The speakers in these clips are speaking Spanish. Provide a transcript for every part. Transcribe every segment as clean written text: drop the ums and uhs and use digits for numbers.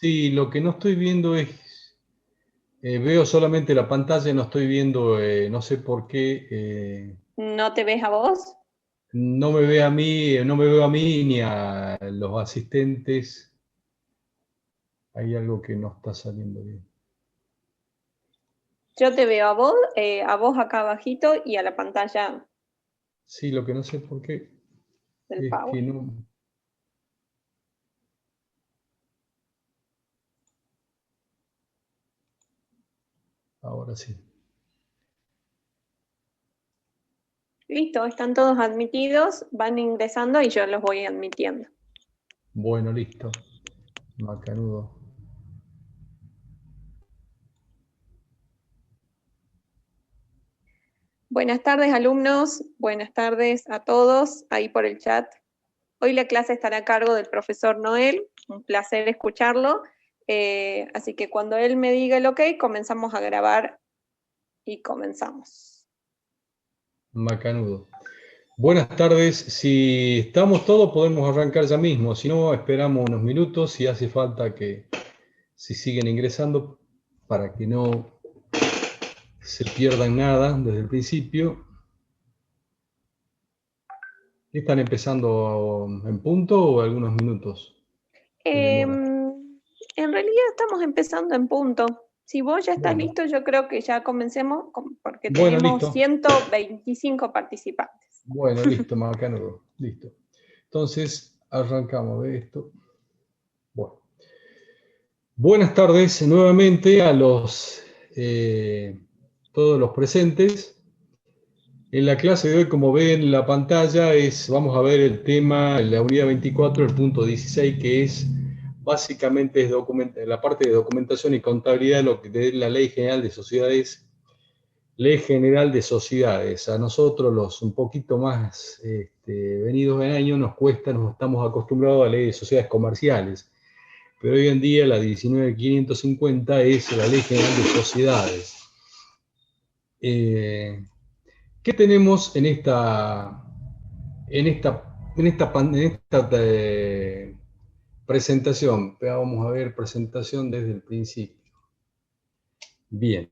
Sí, lo que no estoy viendo es, veo solamente la pantalla, no estoy viendo, no sé por qué, ¿No te ves a vos? no me ve a mí, no me veo a mí ni a los asistentes. Hay algo que no está saliendo bien. Yo te veo a vos acá abajito y a la pantalla Sí, lo que no sé por qué del es Power. que no. Ahora sí. Listo, están todos admitidos, van ingresando y yo los voy admitiendo. Bueno, listo. Macanudo. Buenas tardes, alumnos. Buenas tardes a todos ahí por el chat. Hoy la clase estará a cargo del profesor Noel. Un placer escucharlo. Así que cuando él me diga el ok, comenzamos a grabar y comenzamos. Macanudo. Buenas tardes. Si estamos todos, podemos arrancar ya mismo. Si no, esperamos unos minutos. Si hace falta que si siguen ingresando para que no se pierdan nada desde el principio. ¿Están empezando en punto o algunos minutos de demora? En realidad estamos empezando en punto. Si vos ya estás Bueno, listo, yo creo que ya comencemos porque bueno, tenemos listo. 125 participantes. Bueno, listo, Macanudo. Listo. Entonces, arrancamos de esto. Bueno. Buenas tardes nuevamente a todos los presentes. En la clase de hoy, como ven en la pantalla, vamos a ver el tema, la unidad 24, el punto 16, que es básicamente la parte de documentación y contabilidad de la Ley General de Sociedades. Ley General de Sociedades. A nosotros, los un poquito más venidos en año, nos cuesta, nos estamos acostumbrados a la Ley de Sociedades Comerciales. Pero hoy en día la 19.550 es la Ley General de Sociedades. ¿Qué tenemos en esta presentación? Vamos a ver presentación desde el principio. Bien.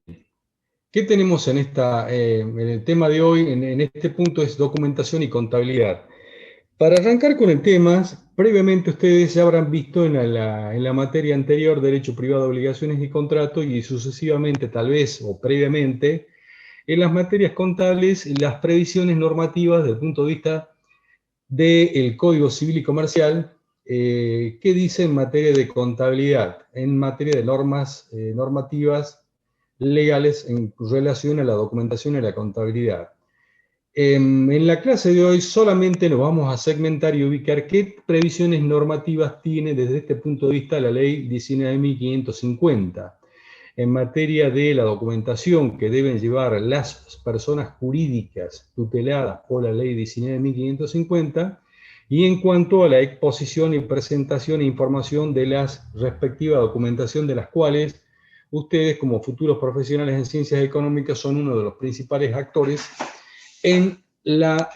¿Qué tenemos en el tema de hoy? En este punto es documentación y contabilidad. Para arrancar con el tema, previamente ustedes ya habrán visto en la materia anterior Derecho Privado, Obligaciones y Contrato y sucesivamente, tal vez, o previamente, en las materias contables, las previsiones normativas desde el punto de vista del Código Civil y Comercial, ¿qué dice en materia de contabilidad? En materia de normativas legales en relación a la documentación y la contabilidad. En la clase de hoy solamente nos vamos a segmentar y ubicar qué previsiones normativas tiene desde este punto de vista la ley 19.550 en materia de la documentación que deben llevar las personas jurídicas tuteladas por la ley 19.550 y en cuanto a la exposición y presentación e información de las respectivas documentación de las cuales ustedes como futuros profesionales en ciencias económicas son uno de los principales actores en la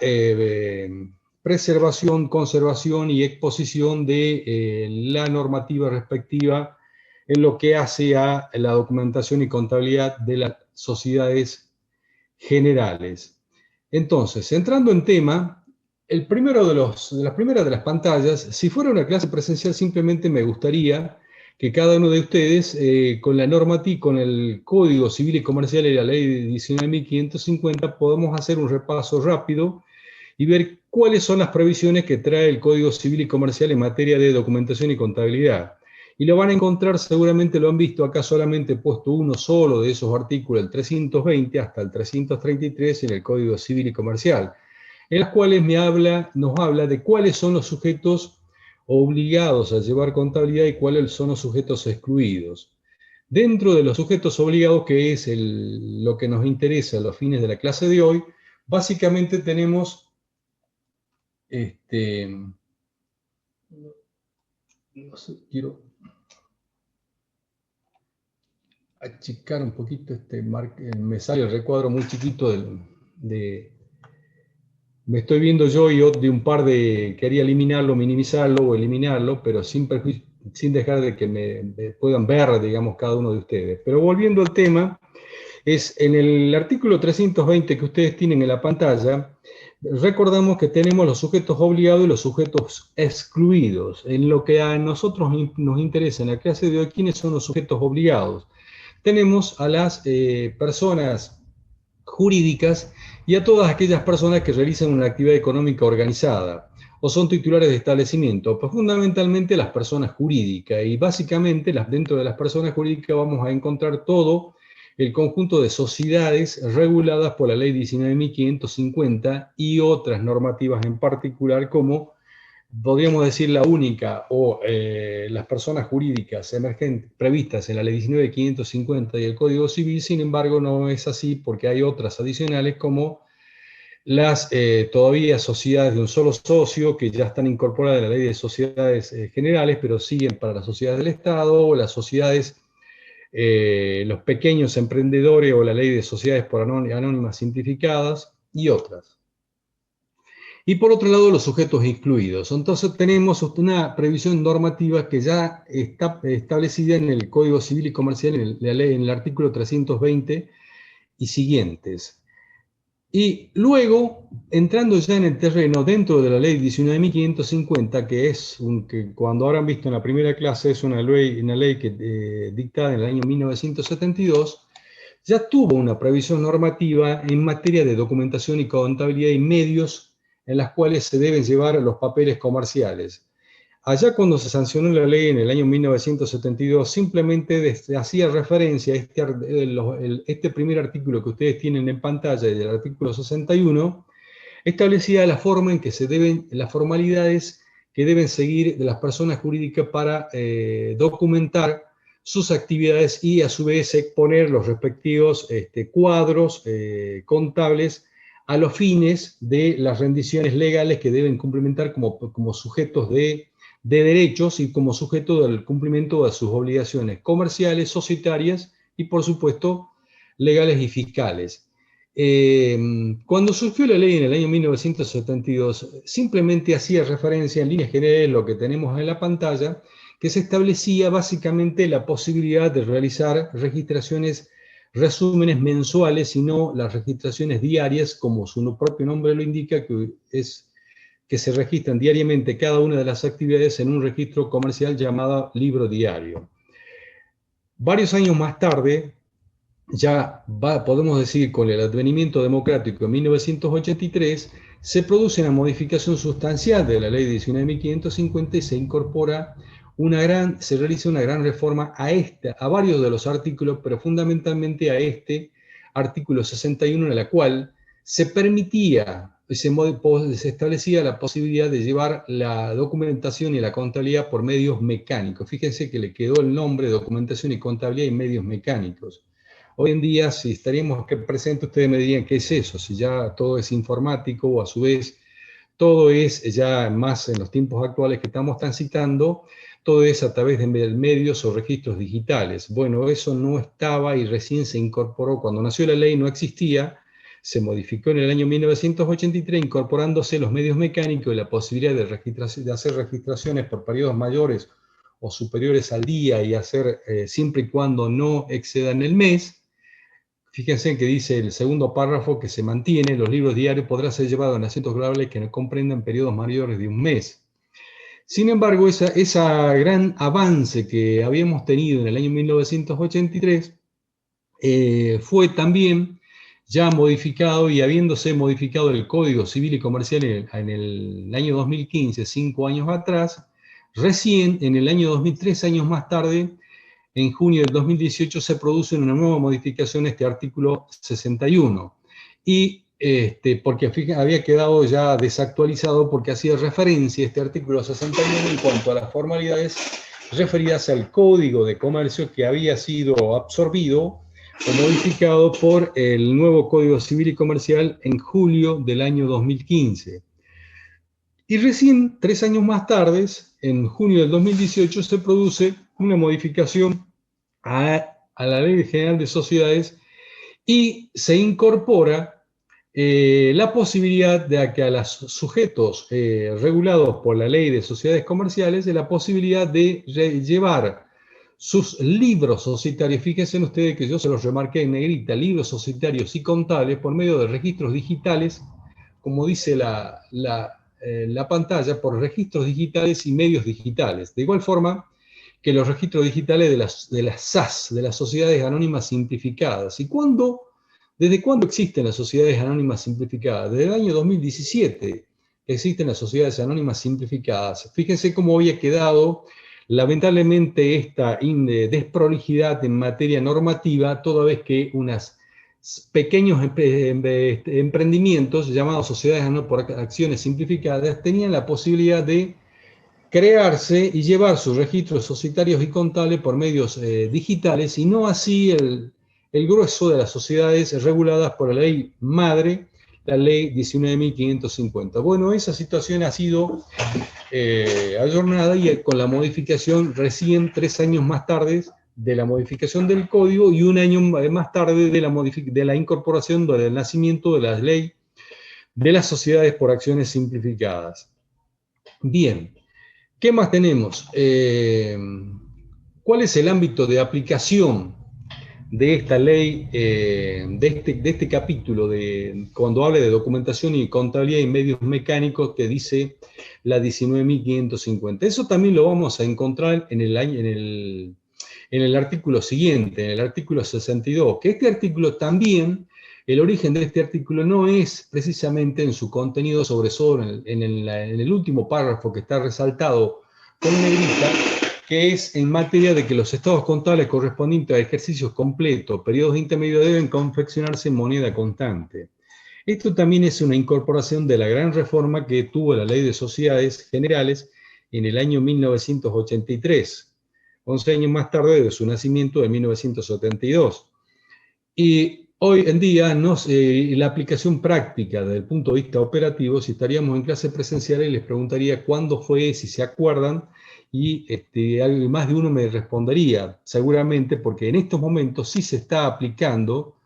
preservación, conservación y exposición de la normativa respectiva en lo que hace a la documentación y contabilidad de las sociedades generales. Entonces, entrando en tema, el primero de las primeras de las pantallas, si fuera una clase presencial, simplemente me gustaría que cada uno de ustedes, con la normativa, con el Código Civil y Comercial y la Ley 19.550, podamos hacer un repaso rápido y ver cuáles son las previsiones que trae el Código Civil y Comercial en materia de documentación y contabilidad. Y lo van a encontrar, seguramente lo han visto, acá solamente he puesto uno solo de esos artículos, el 320 hasta el 333 en el Código Civil y Comercial, en las cuales nos habla de cuáles son los sujetos obligados a llevar contabilidad y cuáles son los sujetos excluidos. Dentro de los sujetos obligados, que es lo que nos interesa a los fines de la clase de hoy, básicamente tenemos no sé, quiero achicar un poquito me sale el recuadro muy chiquito me estoy viendo yo y de un par quería eliminarlo, minimizarlo o eliminarlo, pero sin perjuicio, sin dejar de que me puedan ver, digamos, cada uno de ustedes. Pero volviendo al tema, es en el artículo 320 que ustedes tienen en la pantalla, recordamos que tenemos los sujetos obligados y los sujetos excluidos. En lo que a nosotros nos interesa en la clase de hoy, ¿quiénes son los sujetos obligados? Tenemos a las personas jurídicas y a todas aquellas personas que realizan una actividad económica organizada o son titulares de establecimiento, pues fundamentalmente las personas jurídicas, y básicamente dentro de las personas jurídicas vamos a encontrar todo el conjunto de sociedades reguladas por la ley 19.550 y otras normativas en particular, como podríamos decir la única o las personas jurídicas emergentes previstas en la ley 19.550 y el Código Civil. Sin embargo, no es así, porque hay otras adicionales como las todavía sociedades de un solo socio, que ya están incorporadas en la ley de sociedades generales, pero siguen para las sociedades del Estado, o las sociedades, los pequeños emprendedores, o la ley de sociedades por anónimas simplificadas, y otras. Y por otro lado, los sujetos excluidos. Entonces tenemos una previsión normativa que ya está establecida en el Código Civil y Comercial, en el artículo 320 y siguientes. Y luego, entrando ya en el terreno, dentro de la ley 19.550, que cuando habrán visto en la primera clase, es una ley que, dictada en el año 1972, ya tuvo una previsión normativa en materia de documentación y contabilidad y medios en las cuales se deben llevar los papeles comerciales. Allá cuando se sancionó la ley en el año 1972, simplemente hacía referencia a este primer artículo que ustedes tienen en pantalla, el artículo 61, establecía la forma en que las formalidades que deben seguir de las personas jurídicas para documentar sus actividades y a su vez exponer los respectivos cuadros contables a los fines de las rendiciones legales que deben cumplimentar como sujetos de derechos y como sujeto del cumplimiento de sus obligaciones comerciales, societarias y, por supuesto, legales y fiscales. Cuando surgió la ley en el año 1972, simplemente hacía referencia en líneas generales lo que tenemos en la pantalla, que se establecía básicamente la posibilidad de realizar registraciones, resúmenes mensuales, y no las registraciones diarias, como su propio nombre lo indica, que se registran diariamente cada una de las actividades en un registro comercial llamado libro diario. Varios años más tarde, ya podemos decir con el advenimiento democrático en 1983, se produce una modificación sustancial de la ley 19.550 y se incorpora se realiza una gran reforma a varios de los artículos, pero fundamentalmente a este artículo 61, en la cual se permitía, se establecía la posibilidad de llevar la documentación y la contabilidad por medios mecánicos. Fíjense que le quedó el nombre de documentación y contabilidad y medios mecánicos. Hoy en día, si estaríamos presentes, ustedes me dirían qué es eso, si ya todo es informático o a su vez todo es ya más en los tiempos actuales que estamos transitando, todo es a través de medios o registros digitales. Bueno, eso no estaba y recién se incorporó. Cuando nació la ley no existía, se modificó en el año 1983, incorporándose los medios mecánicos y la posibilidad de hacer registraciones por periodos mayores o superiores al día y hacer siempre y cuando no excedan el mes. Fíjense que dice el segundo párrafo que se mantiene: los libros diarios podrán ser llevados en asientos globales que no comprendan periodos mayores de un mes. Sin embargo, ese gran avance que habíamos tenido en el año 1983 fue también ya modificado, y habiéndose modificado el Código Civil y Comercial en el año 2015, 5 años atrás, recién en el año 2003, años más tarde, en junio del 2018, se produce una nueva modificación, este artículo 61. Y porque había quedado ya desactualizado, porque hacía referencia este artículo 61 en cuanto a las formalidades referidas al Código de Comercio, que había sido absorbido o modificado por el nuevo Código Civil y Comercial en julio del año 2015. Y recién 3 años más tarde, en junio del 2018, se produce una modificación a la Ley General de Sociedades y se incorpora la posibilidad de que a los sujetos regulados por la ley de sociedades comerciales, de la posibilidad de llevar sus libros societarios, fíjense ustedes que yo se los remarqué en negrita, libros societarios y contables por medio de registros digitales, como dice la pantalla, por registros digitales y medios digitales. De igual forma que los registros digitales de las SAS, de las Sociedades Anónimas Simplificadas. ¿Y desde cuándo existen las Sociedades Anónimas Simplificadas? Desde el año 2017 existen las Sociedades Anónimas Simplificadas. Fíjense cómo había quedado, lamentablemente, esta desprolijidad en materia normativa, toda vez que unos pequeños emprendimientos llamados Sociedades por Acciones Simplificadas tenían la posibilidad de crearse y llevar sus registros societarios y contables por medios digitales, y no así el grueso de las sociedades reguladas por la ley madre, la ley 19.550. Bueno, esa situación ha sido ayornada y con la modificación recién 3 años más tarde de la modificación del código y 1 año más tarde de la incorporación del nacimiento de la ley de las sociedades por acciones simplificadas. Bien. ¿Qué más tenemos? ¿Cuál es el ámbito de aplicación de esta ley, de este capítulo, cuando habla de documentación y contabilidad y medios mecánicos que dice la 19.550? Eso también lo vamos a encontrar en el artículo siguiente, en el artículo 62, que este artículo también, el origen de este artículo no es precisamente en su contenido en el último párrafo que está resaltado con negrita, que es en materia de que los estados contables correspondientes a ejercicios completos, periodos intermedios, deben confeccionarse en moneda constante. Esto también es una incorporación de la gran reforma que tuvo la Ley de Sociedades Generales en el año 1983, 11 años más tarde de su nacimiento en 1972. Y hoy en día, la aplicación práctica desde el punto de vista operativo, si estaríamos en clase presenciales, les preguntaría cuándo fue, si se acuerdan, y más de uno me respondería, seguramente, porque en estos momentos sí se está aplicando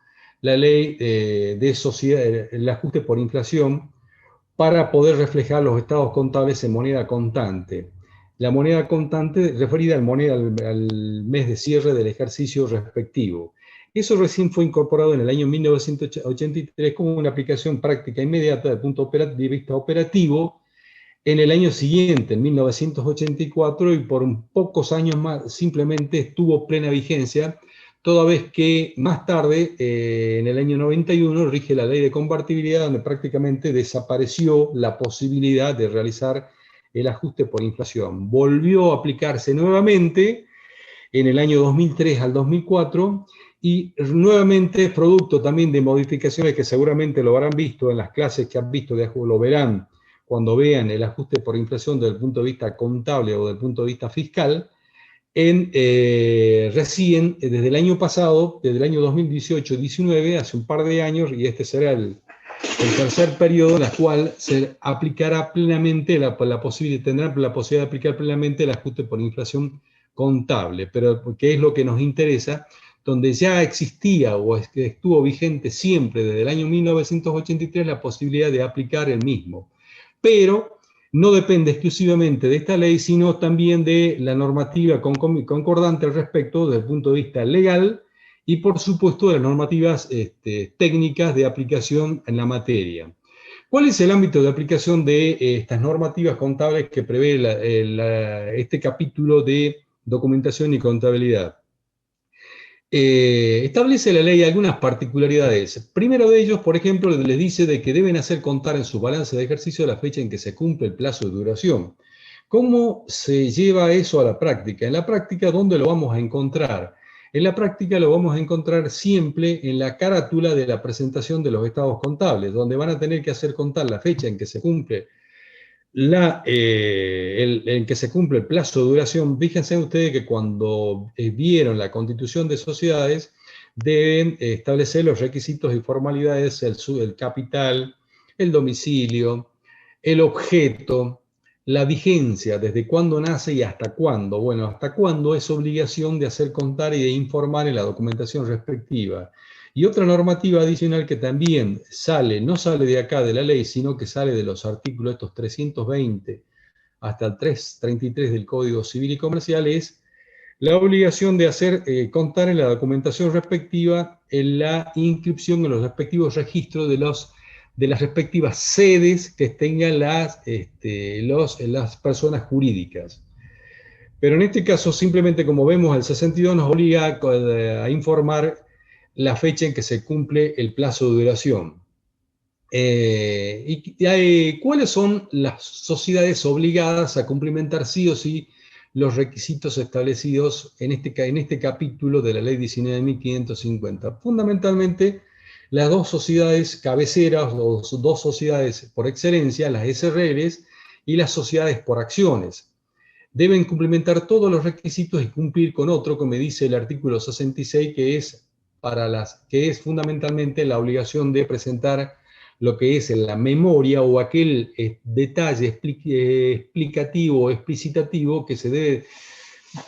la ley de sociedad, el ajuste por inflación, para poder reflejar los estados contables en moneda constante. La moneda constante referida al mes de cierre del ejercicio respectivo. Eso recién fue incorporado en el año 1983 como una aplicación práctica inmediata desde el punto de vista operativo en el año siguiente, en 1984, y por pocos años más simplemente estuvo plena vigencia, toda vez que más tarde, en el año 91, rige la ley de convertibilidad, donde prácticamente desapareció la posibilidad de realizar el ajuste por inflación. Volvió a aplicarse nuevamente en el año 2003 al 2004, y nuevamente producto también de modificaciones que seguramente lo habrán visto en las clases que han visto, lo verán cuando vean el ajuste por inflación desde el punto de vista contable o desde el punto de vista fiscal, recién desde el año pasado, desde el año 2018-19, hace un par de años, y este será el tercer periodo en el cual se aplicará plenamente tendrán la posibilidad de aplicar plenamente el ajuste por inflación contable, pero que es lo que nos interesa, donde ya existía o estuvo vigente siempre desde el año 1983 la posibilidad de aplicar el mismo. Pero no depende exclusivamente de esta ley, sino también de la normativa concordante al respecto desde el punto de vista legal y, por supuesto, de las normativas técnicas de aplicación en la materia. ¿Cuál es el ámbito de aplicación de estas normativas contables que prevé este capítulo de documentación y contabilidad? Establece la ley algunas particularidades. Primero de ellos, por ejemplo, les dice de que deben hacer constar en su balance de ejercicio la fecha en que se cumple el plazo de duración. ¿Cómo se lleva eso a la práctica? En la práctica, ¿dónde lo vamos a encontrar? En la práctica lo vamos a encontrar siempre en la carátula de la presentación de los estados contables, donde van a tener que hacer contar la fecha en que se cumple en que se cumple el plazo de duración. Fíjense ustedes que cuando vieron la constitución de sociedades, deben establecer los requisitos y formalidades, el capital, el domicilio, el objeto, la vigencia, desde cuándo nace y hasta cuándo. Bueno, hasta cuándo es obligación de hacer contar y de informar en la documentación respectiva. Y otra normativa adicional que también sale, no sale de acá de la ley, sino que sale de los artículos estos 320 hasta el 333 del Código Civil y Comercial, es la obligación de hacer contar en la documentación respectiva en la inscripción en los respectivos registros de las respectivas sedes que tengan las personas jurídicas. Pero en este caso, simplemente como vemos, el 62 nos obliga a informar la fecha en que se cumple el plazo de duración. ¿Cuáles son las sociedades obligadas a cumplimentar sí o sí los requisitos establecidos en este capítulo de la Ley 19.550? Fundamentalmente, las dos sociedades cabeceras, o dos sociedades por excelencia, las SRLs y las sociedades por acciones. Deben cumplimentar todos los requisitos y cumplir con otro, como dice el artículo 66, que es fundamentalmente la obligación de presentar lo que es la memoria o aquel detalle explicativo o explicitativo que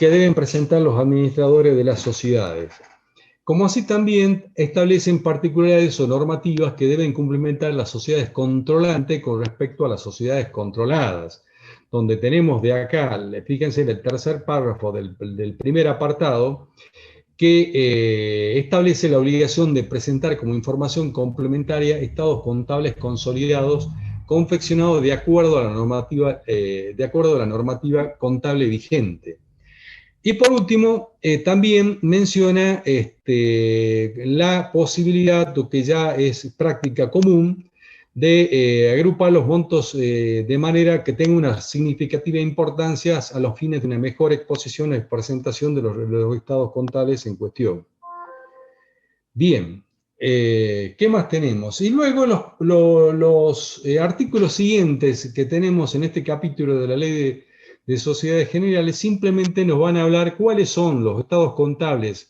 deben presentar los administradores de las sociedades. Como así también establecen particularidades o normativas que deben cumplimentar las sociedades controlantes con respecto a las sociedades controladas, donde tenemos de acá, fíjense en el tercer párrafo del primer apartado, que establece la obligación de presentar como información complementaria estados contables consolidados confeccionados de acuerdo a la normativa contable vigente. Y por último, también menciona la posibilidad, que ya es práctica común, de agrupar los montos de manera que tenga una significativa importancia a los fines de una mejor exposición y presentación de los estados contables en cuestión. Bien, ¿qué más tenemos? Y luego los artículos siguientes que tenemos en este capítulo de la Ley de Sociedades Generales simplemente nos van a hablar cuáles son los estados contables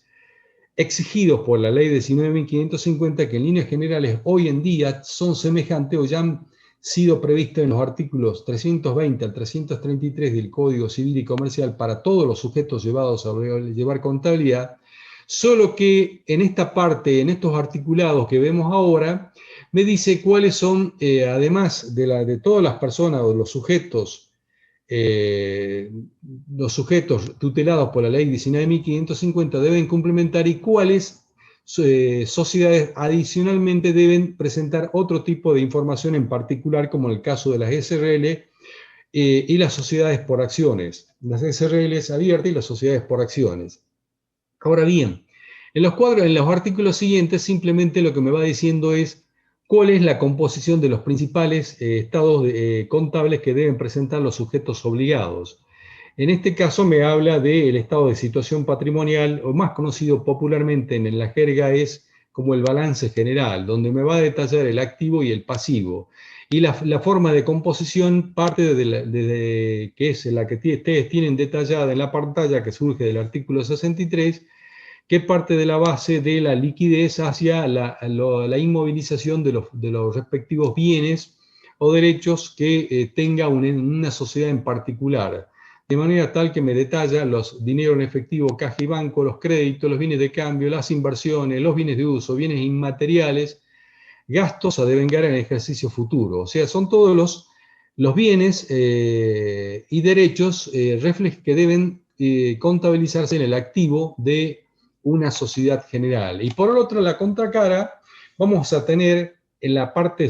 exigidos por la Ley 19.550, que en líneas generales hoy en día son semejantes o ya han sido previstos en los artículos 320 al 333 del Código Civil y Comercial para todos los sujetos llevados a llevar contabilidad, solo que en esta parte, en estos articulados que vemos ahora, me dice cuáles son, además de todas las personas o los sujetos tutelados por la Ley 19.550 deben cumplimentar y cuáles sociedades adicionalmente deben presentar otro tipo de información en particular, como en el caso de las SRL y las sociedades por acciones, las SRLs abiertas y las sociedades por acciones. Ahora bien, en los artículos siguientes simplemente lo que me va diciendo es cuál es la composición de los principales estados contables que deben presentar los sujetos obligados. En este caso me habla del estado de situación patrimonial, o más conocido popularmente en la jerga es como el balance general, donde me va a detallar el activo y el pasivo. Y la forma de composición parte que es la que ustedes tienen detallada en la pantalla, que surge del artículo 63, que parte de la base de la liquidez hacia la inmovilización de los respectivos bienes o derechos que tenga una sociedad en particular, de manera tal que me detalla los dinero en efectivo, caja y banco, los créditos, los bienes de cambio, las inversiones, los bienes de uso, bienes inmateriales, gastos a devengar en el ejercicio futuro. O sea, son todos los bienes y derechos que deben contabilizarse en el activo de una sociedad general. Y por el otro, la contracara, vamos a tener en la parte,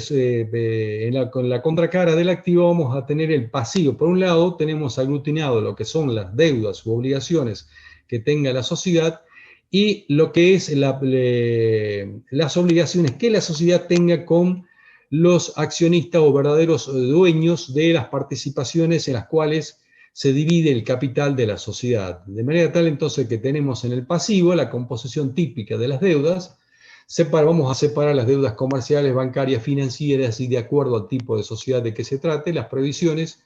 con la contracara del activo vamos a tener el pasivo. Por un lado, tenemos aglutinado lo que son las deudas u obligaciones que tenga la sociedad y lo que es las obligaciones que la sociedad tenga con los accionistas o verdaderos dueños de las participaciones en las cuales se divide el capital de la sociedad. De manera tal entonces que tenemos en el pasivo la composición típica de las deudas. Vamos a separar las deudas comerciales, bancarias, financieras y de acuerdo al tipo de sociedad de que se trate, las previsiones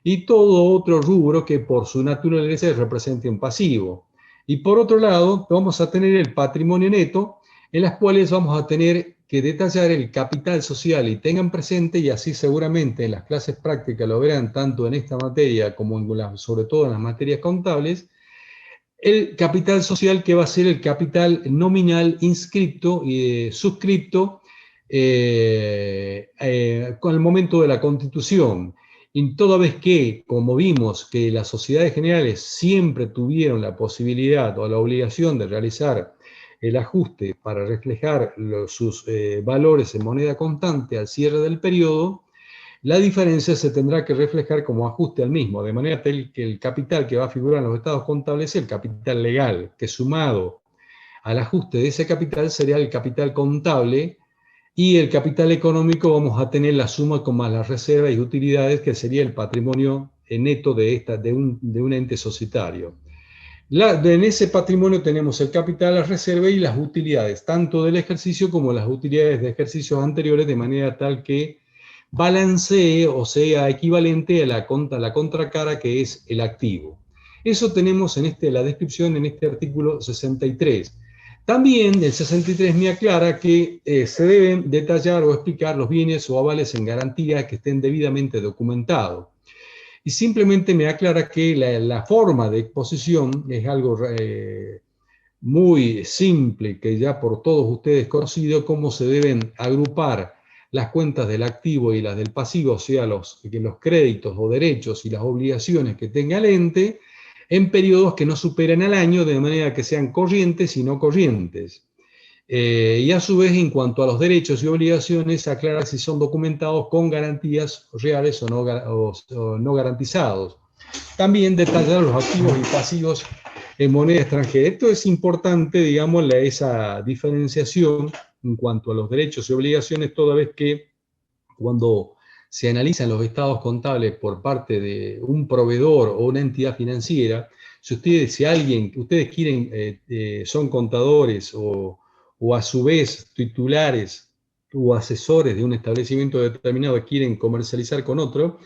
y todo otro rubro que por su naturaleza represente un pasivo. Y por otro lado, vamos a tener el patrimonio neto, en las cuales vamos a tener que detallar el capital social y tengan presente, y así seguramente en las clases prácticas lo verán tanto en esta materia como sobre todo en las materias contables, el capital social, que va a ser el capital nominal inscripto y suscripto con el momento de la Constitución. Y toda vez que, como vimos, que las sociedades generales siempre tuvieron la posibilidad o la obligación de realizar el ajuste para reflejar sus valores en moneda constante al cierre del periodo, la diferencia se tendrá que reflejar como ajuste al mismo, de manera tal que el capital que va a figurar en los estados contables es el capital legal, que sumado al ajuste de ese capital sería el capital contable, y el capital económico vamos a tener la suma con más las reservas y utilidades, que sería el patrimonio neto de un ente societario. En ese patrimonio tenemos el capital, las reservas y las utilidades, tanto del ejercicio como las utilidades de ejercicios anteriores, de manera tal que balancee o sea equivalente a la contracara, que es el activo. Eso tenemos en la descripción en este artículo 63. También el 63 me aclara que se deben detallar o explicar los bienes o avales en garantía que estén debidamente documentados. Y simplemente me aclara que la forma de exposición es algo muy simple, que ya por todos ustedes conocido, cómo se deben agrupar las cuentas del activo y las del pasivo, o sea, los créditos o derechos y las obligaciones que tenga el ente, en periodos que no superen al año, de manera que sean corrientes y no corrientes. Y a su vez, en cuanto a los derechos y obligaciones, aclarar si son documentados con garantías reales o no garantizados. También detallar los activos y pasivos en moneda extranjera. Esto es importante, digamos, esa diferenciación en cuanto a los derechos y obligaciones, toda vez que cuando se analizan los estados contables por parte de un proveedor o una entidad financiera, si ustedes quieren, son contadores o a su vez titulares o asesores de un establecimiento determinado, quieren comercializar con otro,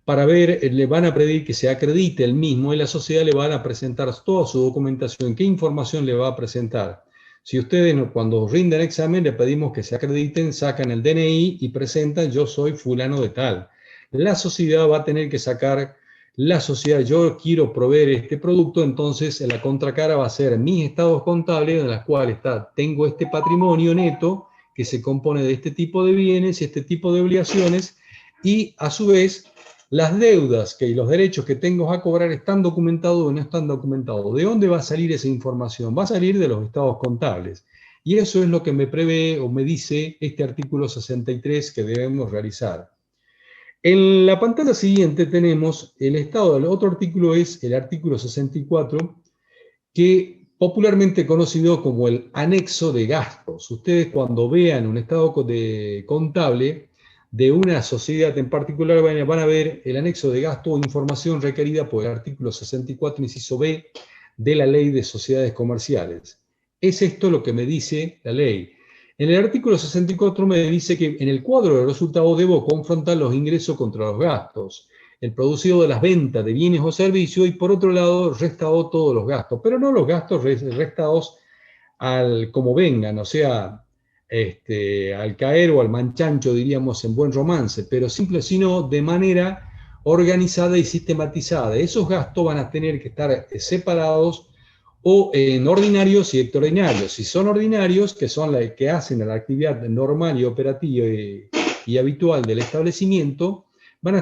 para ver, le van a pedir que se acredite el mismo y la sociedad le van a presentar toda su documentación. ¿Qué información le va a presentar? Si ustedes cuando rinden examen le pedimos que se acrediten, sacan el DNI y presentan: yo soy fulano de tal. La sociedad va a tener que sacar, yo quiero proveer este producto, entonces en la contracara va a ser mis estados contables, en las cuales tengo este patrimonio neto que se compone de este tipo de bienes y este tipo de obligaciones, y a su vez las deudas y los derechos que tengo a cobrar están documentados o no están documentados. ¿De dónde va a salir esa información? Va a salir de los estados contables. Y eso es lo que me prevé o me dice este artículo 63 que debemos realizar. En la pantalla siguiente tenemos el estado del otro artículo, es el artículo 64, que popularmente conocido como el anexo de gastos. Ustedes cuando vean un estado contable de una sociedad en particular van a ver el anexo de gasto o información requerida por el artículo 64, inciso B, de la Ley de Sociedades Comerciales. Es esto lo que me dice la ley. En el artículo 64 me dice que en el cuadro de resultados debo confrontar los ingresos contra los gastos, el producido de las ventas de bienes o servicios, y por otro lado restado todos los gastos, pero no los gastos restados como vengan, o sea, al caer o al manchancho, diríamos en buen romance, pero sino de manera organizada y sistematizada. Esos gastos van a tener que estar separados o en ordinarios y extraordinarios. Si son ordinarios, que son los que hacen la actividad normal y operativa y habitual del establecimiento, van a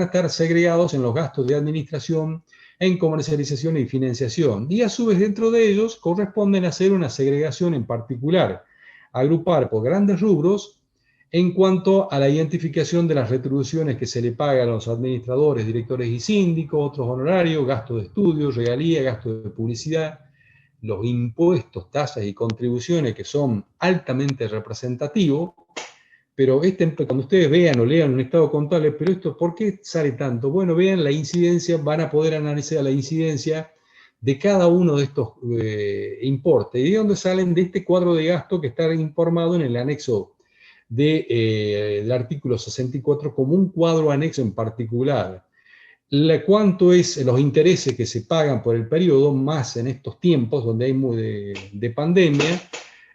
estar segregados en los gastos de administración, en comercialización y financiación. Y a su vez dentro de ellos corresponden a hacer una segregación en particular, agrupar por grandes rubros en cuanto a la identificación de las retribuciones que se le pagan a los administradores, directores y síndicos, otros honorarios, gastos de estudio, regalía, gastos de publicidad, los impuestos, tasas y contribuciones que son altamente representativos. Pero cuando ustedes vean o lean un estado contable, pero esto, ¿por qué sale tanto? Bueno, vean la incidencia, van a poder analizar la incidencia de cada uno de estos importes. ¿Y de dónde salen? De este cuadro de gasto que está informado en el anexo del artículo 64 como un cuadro anexo en particular. ¿Cuánto es los intereses que se pagan por el periodo, más en estos tiempos donde hay de pandemia?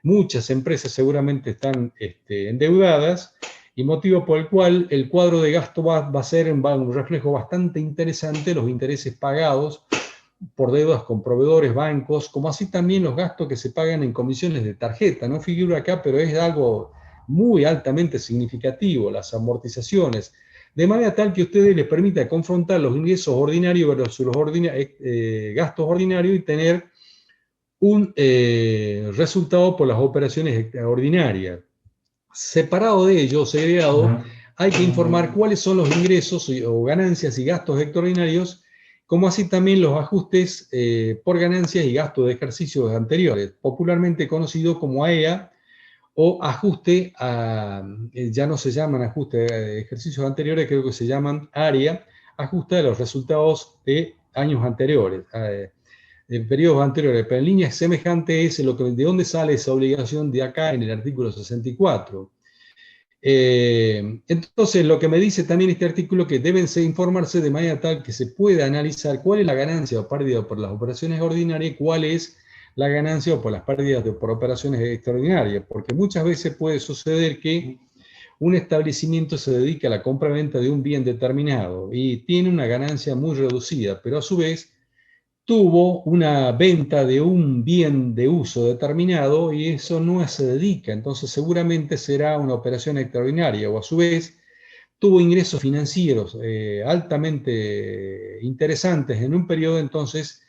Muchas empresas seguramente están endeudadas, y motivo por el cual el cuadro de gasto va a ser un reflejo bastante interesante, los intereses pagados por deudas con proveedores, bancos, como así también los gastos que se pagan en comisiones de tarjeta. No figura acá, pero es algo muy altamente significativo, las amortizaciones, de manera tal que a ustedes les permita confrontar los ingresos ordinarios versus los gastos ordinarios y tener un resultado por las operaciones extraordinarias. Separado de ello, segregado, hay que informar cuáles son los ingresos o ganancias y gastos extraordinarios, como así también los ajustes por ganancias y gastos de ejercicios anteriores, popularmente conocido como AEA o ajuste ya no se llaman ajuste de ejercicios anteriores, creo que se llaman área, ajuste de los resultados de años anteriores, de periodos anteriores, pero en línea semejante es de dónde sale esa obligación de acá en el artículo 64. Entonces, lo que me dice también este artículo que deben informarse de manera tal que se pueda analizar cuál es la ganancia o pérdida por las operaciones ordinarias y cuál es la ganancia o por las pérdidas por operaciones extraordinarias, porque muchas veces puede suceder que un establecimiento se dedica a la compra-venta de un bien determinado y tiene una ganancia muy reducida, pero a su vez tuvo una venta de un bien de uso determinado y eso no se dedica, entonces seguramente será una operación extraordinaria o a su vez tuvo ingresos financieros altamente interesantes en un periodo, entonces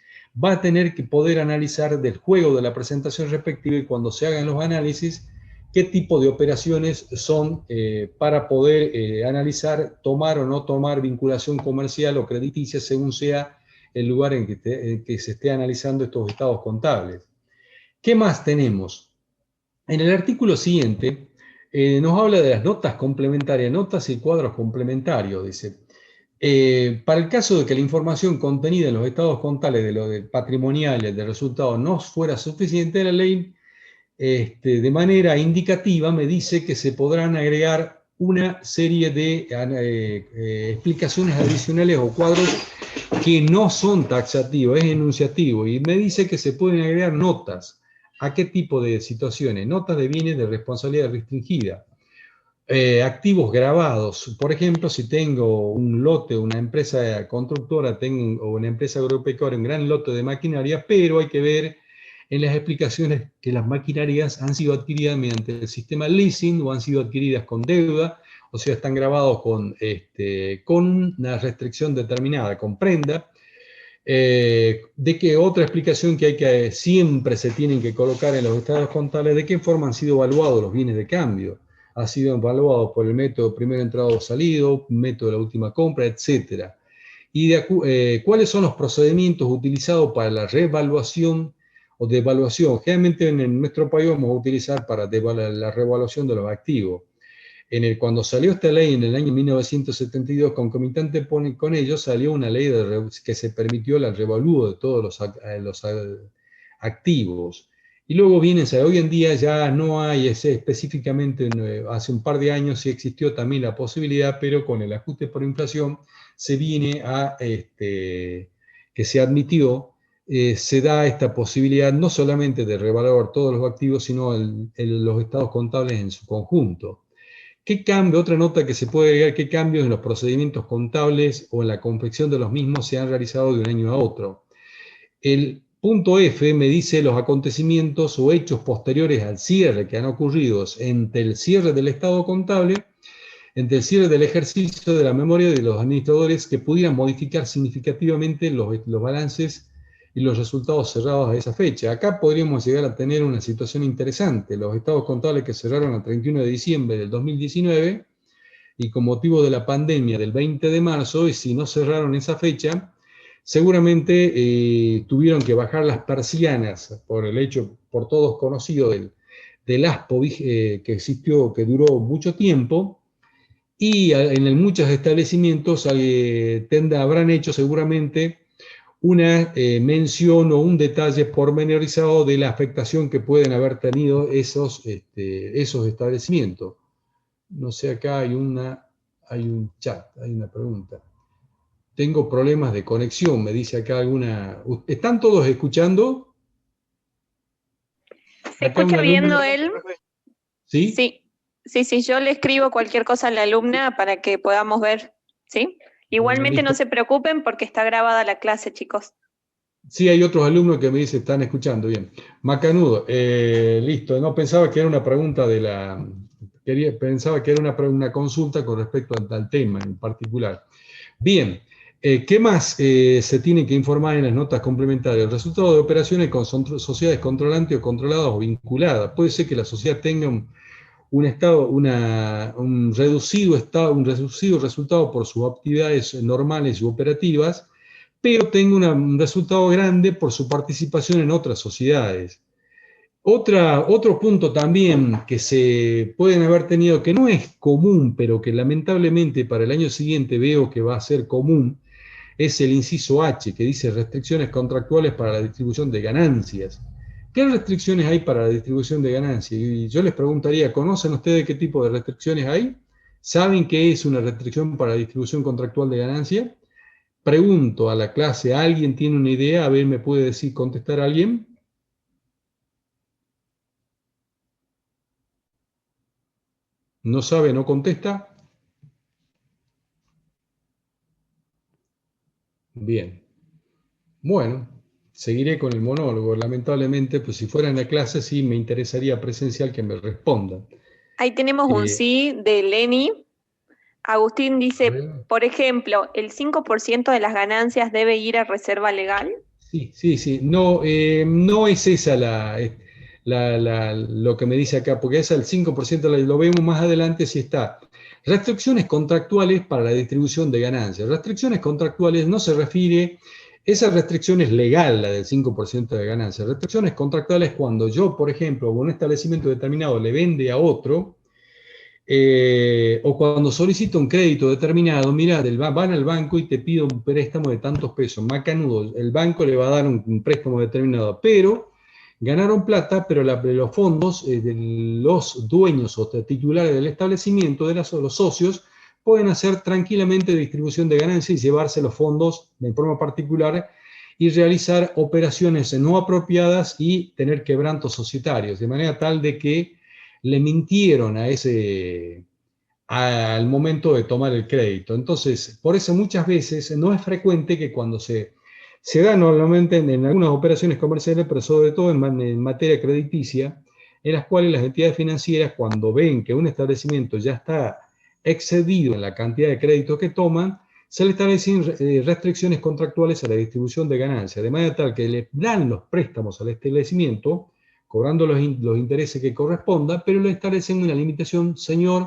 va a tener que poder analizar del juego de la presentación respectiva y cuando se hagan los análisis, qué tipo de operaciones son para poder analizar, tomar o no tomar vinculación comercial o crediticia según sea el lugar en que se esté analizando estos estados contables. ¿Qué más tenemos? En el artículo siguiente nos habla de las notas complementarias, notas y cuadros complementarios, dice. Para el caso de que la información contenida en los estados contables de lo del patrimonial y del resultado no fuera suficiente, la ley de manera indicativa me dice que se podrán agregar una serie de explicaciones adicionales o cuadros que no son taxativos, es enunciativo, y me dice que se pueden agregar notas. ¿A qué tipo de situaciones? Notas de bienes de responsabilidad restringida. Activos grabados. Por ejemplo, si tengo un lote, una empresa constructora o una empresa agropecuaria, un gran lote de maquinaria, pero hay que ver en las explicaciones que las maquinarias han sido adquiridas mediante el sistema leasing o han sido adquiridas con deuda, o sea, están grabados con una restricción determinada, con prenda. De que otra explicación que siempre se tienen que colocar en los estados contables, de qué forma han sido evaluados los bienes de cambio. Ha sido evaluado por el método primero entrado o salido, método de la última compra, etc. Y cuáles son los procedimientos utilizados para la revaluación o devaluación. Generalmente en nuestro país vamos a utilizar para la revaluación de los activos. Cuando salió esta ley en el año 1972, concomitante con ello, salió una ley que se permitió el revalúo de todos los activos. Y luego hoy en día ya no hay específicamente, hace un par de años sí existió también la posibilidad, pero con el ajuste por inflación se viene que se admitió, se da esta posibilidad no solamente de revaluar todos los activos, sino los estados contables en su conjunto. ¿Qué cambio? Otra nota que se puede agregar, ¿qué cambios en los procedimientos contables o en la confección de los mismos se han realizado de un año a otro? El punto F me dice los acontecimientos o hechos posteriores al cierre que han ocurrido entre el cierre del estado contable, entre el cierre del ejercicio de la memoria de los administradores que pudieran modificar significativamente los balances y los resultados cerrados a esa fecha. Acá podríamos llegar a tener una situación interesante. Los estados contables que cerraron el 31 de diciembre del 2019 y con motivo de la pandemia del 20 de marzo, y si no cerraron esa fecha, seguramente tuvieron que bajar las persianas por el hecho, por todos conocido, del ASPO que existió, que duró mucho tiempo, y en muchos establecimientos habrán hecho seguramente una mención o un detalle pormenorizado de la afectación que pueden haber tenido esos establecimientos. No sé, acá hay un chat, hay una pregunta. Tengo problemas de conexión, me dice acá alguna. ¿Están todos escuchando? ¿Se Acá escucha bien, Noel? ¿Sí? Sí, yo le escribo cualquier cosa a la alumna para que podamos ver, ¿sí? Igualmente no se preocupen porque está grabada la clase, chicos. Sí, hay otros alumnos que me dicen, están escuchando, bien. Macanudo, listo, no pensaba que era una pregunta de la... pensaba que era una consulta con respecto al tema en particular. Bien, ¿qué más se tiene que informar en las notas complementarias? El resultado de operaciones con sociedades controlantes o controladas o vinculadas. Puede ser que la sociedad tenga un estado, un reducido resultado por sus actividades normales y operativas, pero tenga un resultado grande por su participación en otras sociedades. Otro punto también que se pueden haber tenido, que no es común, pero que lamentablemente para el año siguiente veo que va a ser común, es el inciso H, que dice restricciones contractuales para la distribución de ganancias. ¿Qué restricciones hay para la distribución de ganancias? Y yo les preguntaría, ¿conocen ustedes qué tipo de restricciones hay? ¿Saben qué es una restricción para la distribución contractual de ganancias? Pregunto a la clase, ¿alguien tiene una idea? A ver, ¿me puede decir, contestar a alguien? ¿No sabe, no contesta? Bien. Bueno, seguiré con el monólogo. Lamentablemente, pues si fuera en la clase, sí me interesaría presencial que me respondan. Ahí tenemos un Eh, sí de Lenny. Agustín a dice, ver. por ejemplo, ¿el 5% de las ganancias debe ir a reserva legal? Sí, sí, sí. No, no es esa lo que me dice acá, porque esa el 5% lo vemos más adelante si está. Restricciones contractuales para la distribución de ganancias. Restricciones contractuales no se refiere, esa restricción es legal, la del 5% de ganancias. Restricciones contractuales cuando yo, por ejemplo, con un establecimiento determinado le vende a otro, o cuando solicito un crédito determinado, mira, van al banco y te pido un préstamo de tantos pesos, macanudo, el banco le va a dar un préstamo determinado, pero ganaron plata, pero los fondos de los dueños o titulares del establecimiento, los socios, pueden hacer tranquilamente distribución de ganancias y llevarse los fondos de forma particular y realizar operaciones no apropiadas y tener quebrantos societarios, de manera tal de que le mintieron al momento de tomar el crédito. Entonces, por eso muchas veces no es frecuente que cuando se da normalmente en algunas operaciones comerciales, pero sobre todo en materia crediticia, en las cuales las entidades financieras, cuando ven que un establecimiento ya está excedido en la cantidad de crédito que toman, se le establecen restricciones contractuales a la distribución de ganancias, de manera tal que le dan los préstamos al establecimiento, cobrando los intereses que corresponda, pero le establecen una limitación, señor,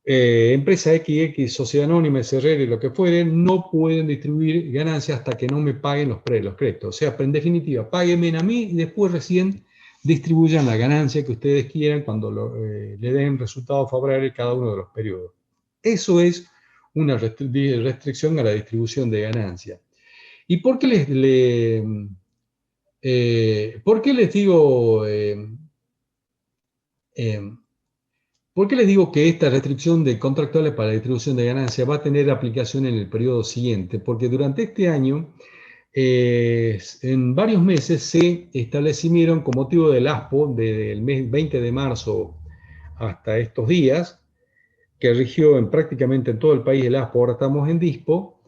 empresa XX, sociedad anónima, SRL, lo que fuere, no pueden distribuir ganancias hasta que no me paguen los créditos. O sea, en definitiva, páguenme a mí y después recién distribuyan la ganancia que ustedes quieran cuando le den resultados favorables cada uno de los periodos. Eso es una restricción a la distribución de ganancias. ¿Y por qué por qué les digo eh, ¿por qué les digo que esta restricción de contractuales para la distribución de ganancias va a tener aplicación en el periodo siguiente? Porque durante este año, en varios meses se establecieron con motivo del ASPO, desde el mes 20 de marzo hasta estos días, que rigió prácticamente en todo el país el ASPO, ahora estamos en DISPO,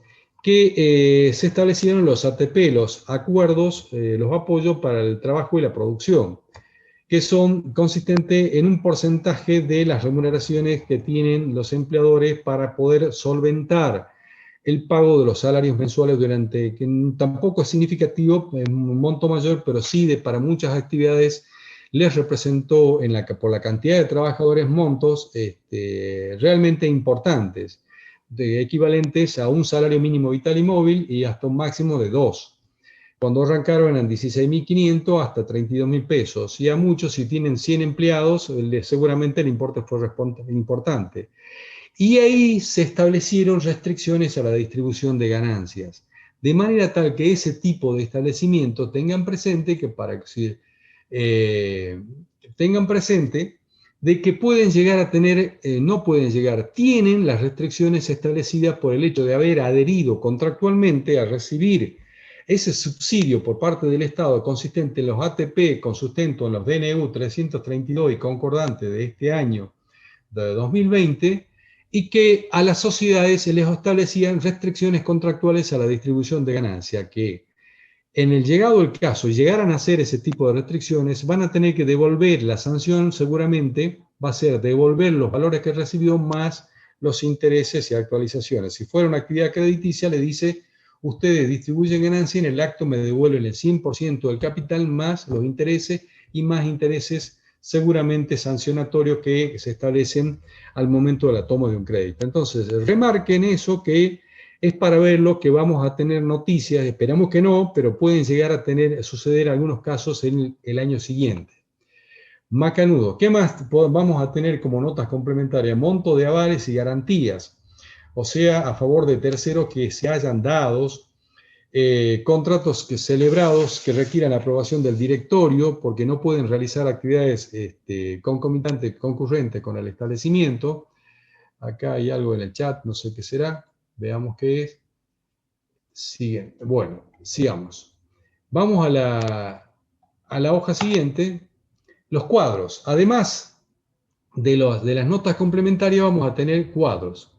que se establecieron los ATP, los acuerdos, los apoyos para el trabajo y la producción, que son consistentes en un porcentaje de las remuneraciones que tienen los empleadores para poder solventar el pago de los salarios mensuales durante, que tampoco es significativo, en un monto mayor, pero sí para muchas actividades les representó por la cantidad de trabajadores montos realmente importantes, equivalentes a un salario mínimo vital y móvil y hasta un máximo de 2. Cuando arrancaron eran 16.500 hasta 32.000 pesos. Y a muchos, si tienen 100 empleados, seguramente el importe fue importante. Y ahí se establecieron restricciones a la distribución de ganancias. De manera tal que ese tipo de establecimientos tengan presente que tengan presente de que pueden llegar a tener, no pueden llegar, tienen las restricciones establecidas por el hecho de haber adherido contractualmente a recibir ese subsidio por parte del Estado consistente en los ATP con sustento en los DNU 332 y concordante de este año de 2020 y que a las sociedades se les establecían restricciones contractuales a la distribución de ganancia, que en el llegado del caso y llegaran a hacer ese tipo de restricciones, van a tener que devolver la sanción, seguramente va a ser devolver los valores que recibió más los intereses y actualizaciones. Si fuera una actividad crediticia, le dice, ustedes distribuyen ganancia y en el acto me devuelven el 100% del capital más los intereses y más intereses seguramente sancionatorios que se establecen al momento de la toma de un crédito. Entonces, remarquen eso, que es para ver lo que vamos a tener noticias, esperamos que no, pero pueden llegar a suceder algunos casos en el año siguiente. Macanudo, ¿qué más vamos a tener como notas complementarias? Monto de avales y garantías, o sea, a favor de terceros que se hayan dados, contratos celebrados que requieran aprobación del directorio porque no pueden realizar actividades concomitantes, concurrentes con el establecimiento. Acá hay algo en el chat, no sé qué será, veamos qué es. Siguiente. Bueno, sigamos. Vamos a la hoja siguiente. Los cuadros. Además de las notas complementarias, vamos a tener cuadros.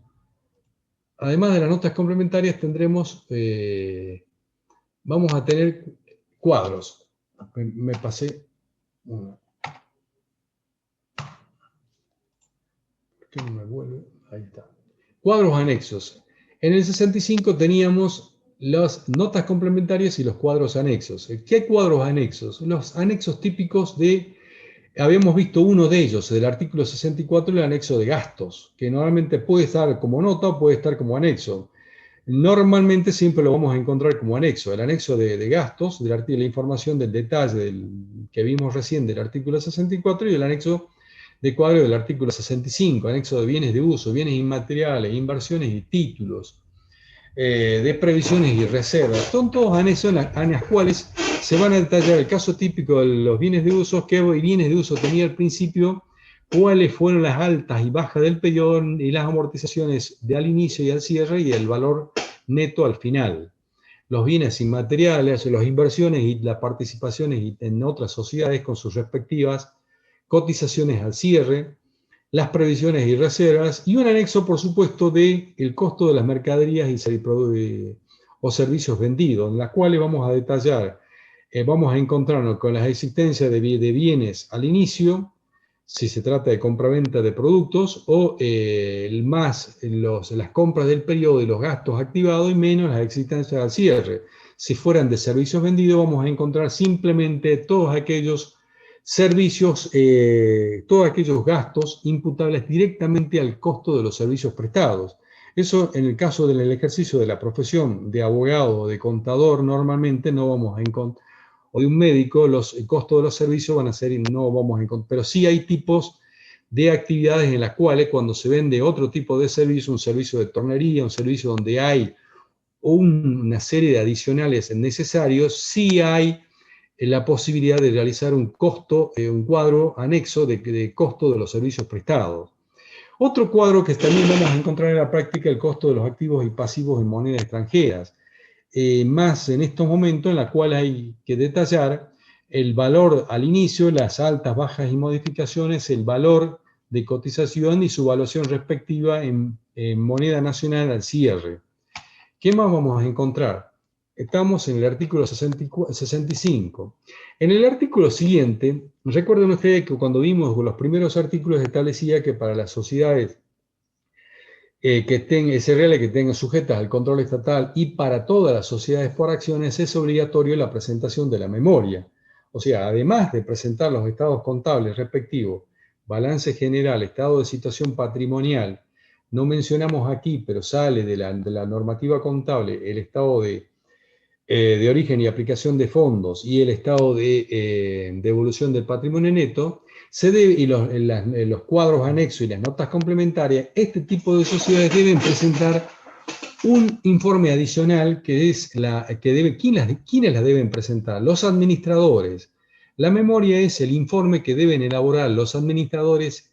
Además de las notas complementarias, vamos a tener cuadros. Me pasé uno. ¿Por qué no me vuelve? Ahí está. Cuadros anexos. En el 65 teníamos las notas complementarias y los cuadros anexos. ¿Qué cuadros anexos? Los anexos típicos habíamos visto uno de ellos, del artículo 64, el anexo de gastos, que normalmente puede estar como nota o puede estar como anexo. Normalmente siempre lo vamos a encontrar como anexo. El anexo de gastos, la información del detalle que vimos recién del artículo 64, y el anexo de cuadro del artículo 65, anexo de bienes de uso, bienes inmateriales, inversiones y títulos, de previsiones y reservas. Son todos anexos en las cuales se van a detallar el caso típico de los bienes de uso, qué bienes de uso tenía al principio, cuáles fueron las altas y bajas del periodo y las amortizaciones al inicio y al cierre y el valor neto al final. Los bienes inmateriales, las inversiones y las participaciones en otras sociedades con sus respectivas cotizaciones al cierre, las previsiones y reservas, y un anexo, por supuesto, del costo de las mercaderías o servicios vendidos, en las cuales vamos a detallar, vamos a encontrarnos con las existencias de bienes al inicio, si se trata de compraventa de productos, o más las compras del periodo y los gastos activados, y menos las existencias al cierre. Si fueran de servicios vendidos, vamos a encontrar simplemente todos aquellos servicios, todos aquellos gastos imputables directamente al costo de los servicios prestados. Eso en el caso del ejercicio de la profesión de abogado o de contador, normalmente no vamos a encontrar, o de un médico, el costo de los servicios van a ser, no vamos a encontrar, pero sí hay tipos de actividades en las cuales cuando se vende otro tipo de servicio, un servicio de tornería, un servicio donde hay una serie de adicionales necesarios, sí hay la posibilidad de realizar un cuadro anexo de costo de los servicios prestados. Otro cuadro que también vamos a encontrar en la práctica, el costo de los activos y pasivos en monedas extranjeras. Más en estos momentos en la cual hay que detallar el valor al inicio, las altas, bajas y modificaciones, el valor de cotización y su evaluación respectiva en moneda nacional al cierre. ¿Qué más vamos a encontrar? Estamos en el artículo 65. En el artículo siguiente, recuerden ustedes que cuando vimos los primeros artículos establecía que para las sociedades SRL que tengan sujetas al control estatal y para todas las sociedades por acciones es obligatorio la presentación de la memoria. O sea, además de presentar los estados contables respectivos, balance general, estado de situación patrimonial, no mencionamos aquí, pero sale de la normativa contable, el estado de origen y aplicación de fondos y el estado de devolución del patrimonio neto, y los cuadros anexos y las notas complementarias, este tipo de sociedades deben presentar un informe adicional que es ¿quiénes las deben presentar? Los administradores. La memoria es el informe que deben elaborar los administradores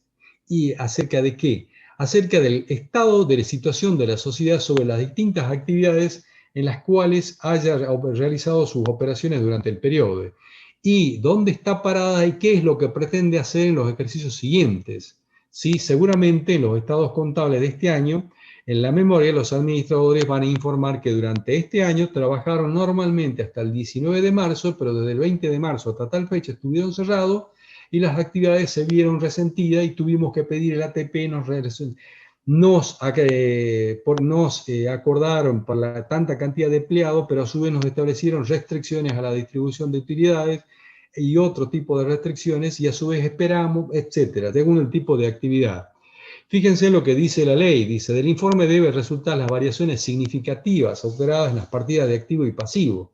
y acerca de qué? Acerca del estado de la situación de la sociedad sobre las distintas actividades en las cuales haya realizado sus operaciones durante el periodo y dónde está parada y qué es lo que pretende hacer en los ejercicios siguientes. ¿Sí? Seguramente en los estados contables de este año En la memoria, los administradores van a informar que durante este año trabajaron normalmente hasta el 19 de marzo, pero desde el 20 de marzo hasta tal fecha estuvieron cerrados y las actividades se vieron resentidas y tuvimos que pedir el ATP, nos acordaron por tanta cantidad de empleados, pero a su vez nos establecieron restricciones a la distribución de utilidades y otro tipo de restricciones, y a su vez esperamos, etcétera, según el tipo de actividad. Fíjense lo que dice la ley, dice, del informe debe resultar las variaciones significativas operadas en las partidas de activo y pasivo,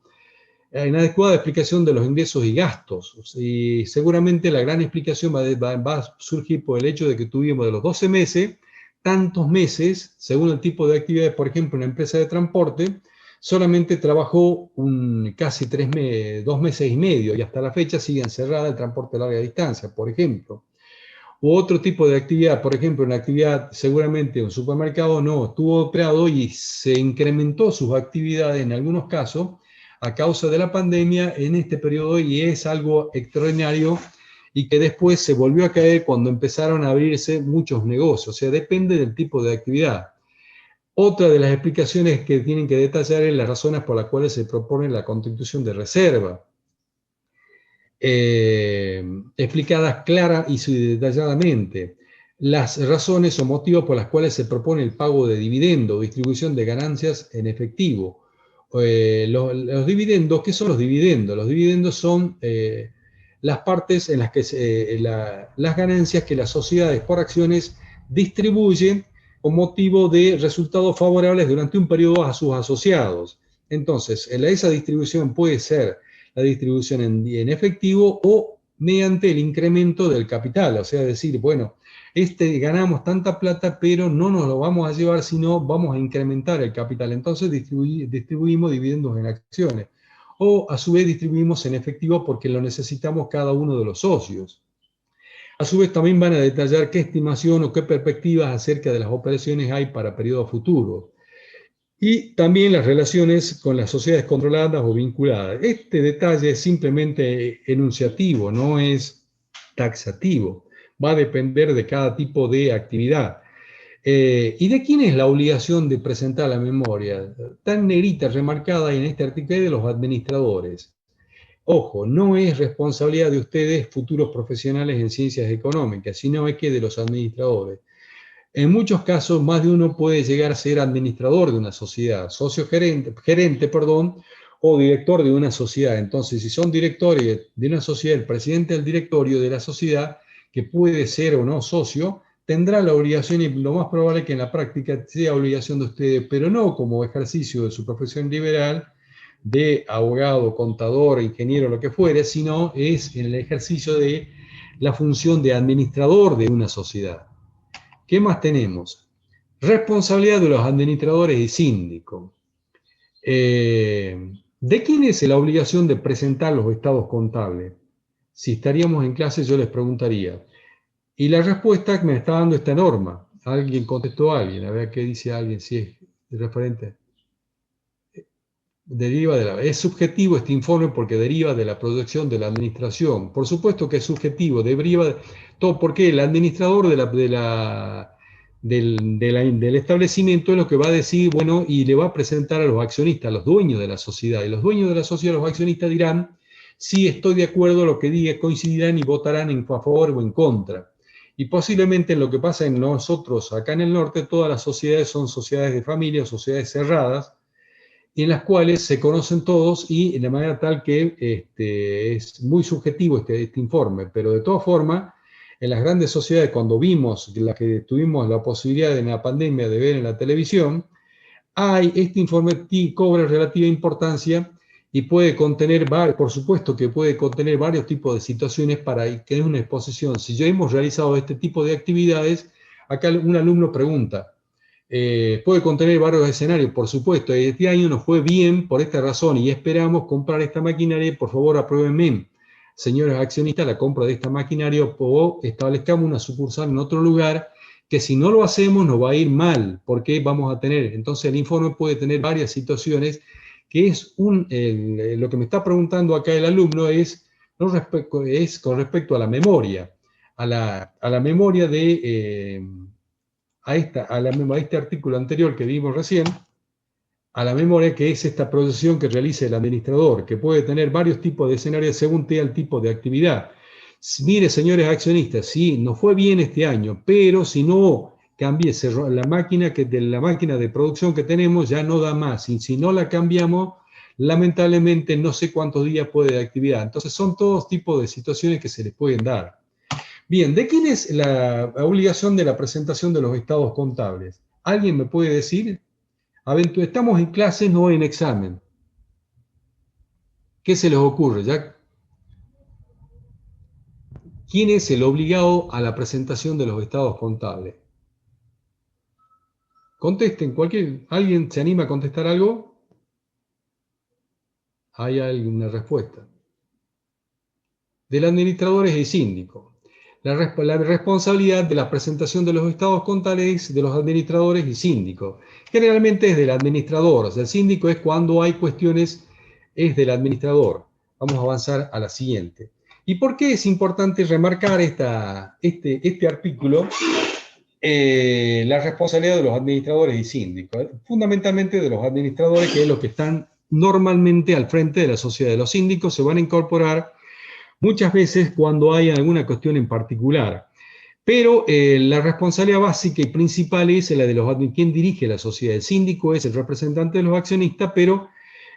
inadecuada explicación de los ingresos y gastos, y seguramente la gran explicación va a surgir por el hecho de que tuvimos de los 12 meses, tantos meses, según el tipo de actividades. Por ejemplo, una empresa de transporte solamente trabajó casi 2 meses y medio, y hasta la fecha sigue encerrada el transporte de larga distancia, por ejemplo. U otro tipo de actividad, por ejemplo, una actividad seguramente un supermercado no estuvo operado y se incrementó sus actividades en algunos casos a causa de la pandemia en este periodo, y es algo extraordinario y que después se volvió a caer cuando empezaron a abrirse muchos negocios. O sea, depende del tipo de actividad. Otra de las explicaciones que tienen que detallar es las razones por las cuales se propone la constitución de reserva. Explicadas clara y detalladamente. Las razones o motivos por las cuales se propone el pago de dividendo, distribución de ganancias en efectivo. Los dividendos, ¿qué son los dividendos? Los dividendos son las partes en las que las ganancias que las sociedades por acciones distribuyen con motivo de resultados favorables durante un periodo a sus asociados. Entonces, esa distribución puede ser la distribución en efectivo o mediante el incremento del capital, o sea, decir, bueno, ganamos tanta plata, pero no nos lo vamos a llevar, sino vamos a incrementar el capital. Entonces distribuimos dividendos en acciones, o a su vez distribuimos en efectivo porque lo necesitamos cada uno de los socios. A su vez también van a detallar qué estimación o qué perspectivas acerca de las operaciones hay para periodos futuros. Y también las relaciones con las sociedades controladas o vinculadas. Este detalle es simplemente enunciativo, no es taxativo. Va a depender de cada tipo de actividad. ¿Y de quién es la obligación de presentar la memoria? Tan negrita, remarcada en este artículo, de los administradores. Ojo, no es responsabilidad de ustedes, futuros profesionales en ciencias económicas, sino es que de los administradores. En muchos casos, más de uno puede llegar a ser administrador de una sociedad, gerente, o director de una sociedad. Entonces, si son directores de una sociedad, el presidente del directorio de la sociedad, que puede ser o no socio, tendrá la obligación, y lo más probable es que en la práctica sea obligación de ustedes, pero no como ejercicio de su profesión liberal, de abogado, contador, ingeniero, lo que fuere, sino es en el ejercicio de la función de administrador de una sociedad. ¿Qué más tenemos? Responsabilidad de los administradores y síndicos. ¿De quién es la obligación de presentar los estados contables? Si estaríamos en clase, yo les preguntaría. Y la respuesta que me está dando esta norma. Alguien contestó a alguien, a ver qué dice alguien, si es referente. Es subjetivo este informe porque deriva de la proyección de la administración. Por supuesto que es subjetivo, deriva de todo, porque el administrador del establecimiento es lo que va a decir, bueno, y le va a presentar a los accionistas, a los dueños de la sociedad. Y los dueños de la sociedad, los accionistas dirán, sí, estoy de acuerdo a lo que diga, coincidirán y votarán a favor o en contra. Y posiblemente lo que pasa en nosotros, acá en el norte, todas las sociedades son sociedades de familia, sociedades cerradas, en las cuales se conocen todos y de manera tal que es muy subjetivo este informe, pero de todas formas, en las grandes sociedades, cuando vimos las que tuvimos la posibilidad en la pandemia de ver en la televisión, este informe cobra relativa importancia y puede contener, por supuesto que puede contener varios tipos de situaciones para que es una exposición. Si ya hemos realizado este tipo de actividades, acá un alumno pregunta, puede contener varios escenarios, por supuesto. Este año nos fue bien por esta razón y esperamos comprar esta maquinaria. Por favor, apruébenme, señores accionistas, la compra de esta maquinaria, o establezcamos una sucursal en otro lugar, que si no lo hacemos nos va a ir mal, porque vamos a tener. Entonces el informe puede tener varias situaciones, que es lo que me está preguntando acá el alumno es con respecto a la memoria, a la memoria a este artículo anterior que vimos recién, a la memoria, que es esta proyección que realiza el administrador, que puede tener varios tipos de escenarios según el tipo de actividad. Mire, señores accionistas, sí, nos fue bien este año, pero si no cambie la máquina de producción que tenemos, ya no da más. Y si no la cambiamos, lamentablemente no sé cuántos días puede de actividad. Entonces son todos tipos de situaciones que se les pueden dar. Bien, ¿de quién es la obligación de la presentación de los estados contables? ¿Alguien me puede decir? A ver, estamos en clase, no en examen. ¿Qué se les ocurre, Jack? ¿Quién es el obligado a la presentación de los estados contables? Contesten, ¿alguien se anima a contestar algo? ¿Hay alguna respuesta? Del administrador es el síndico. La responsabilidad de la presentación de los estados contables de los administradores y síndicos. Generalmente es del administrador, o sea, el síndico es cuando hay cuestiones, es del administrador. Vamos a avanzar a la siguiente. ¿Y por qué es importante remarcar este artículo? La responsabilidad de los administradores y síndicos. Fundamentalmente de los administradores, que es los que están normalmente al frente de la sociedad. De los síndicos se van a incorporar muchas veces cuando hay alguna cuestión en particular. Pero la responsabilidad básica y principal es la de quien dirige la sociedad. El síndico es el representante de los accionistas, pero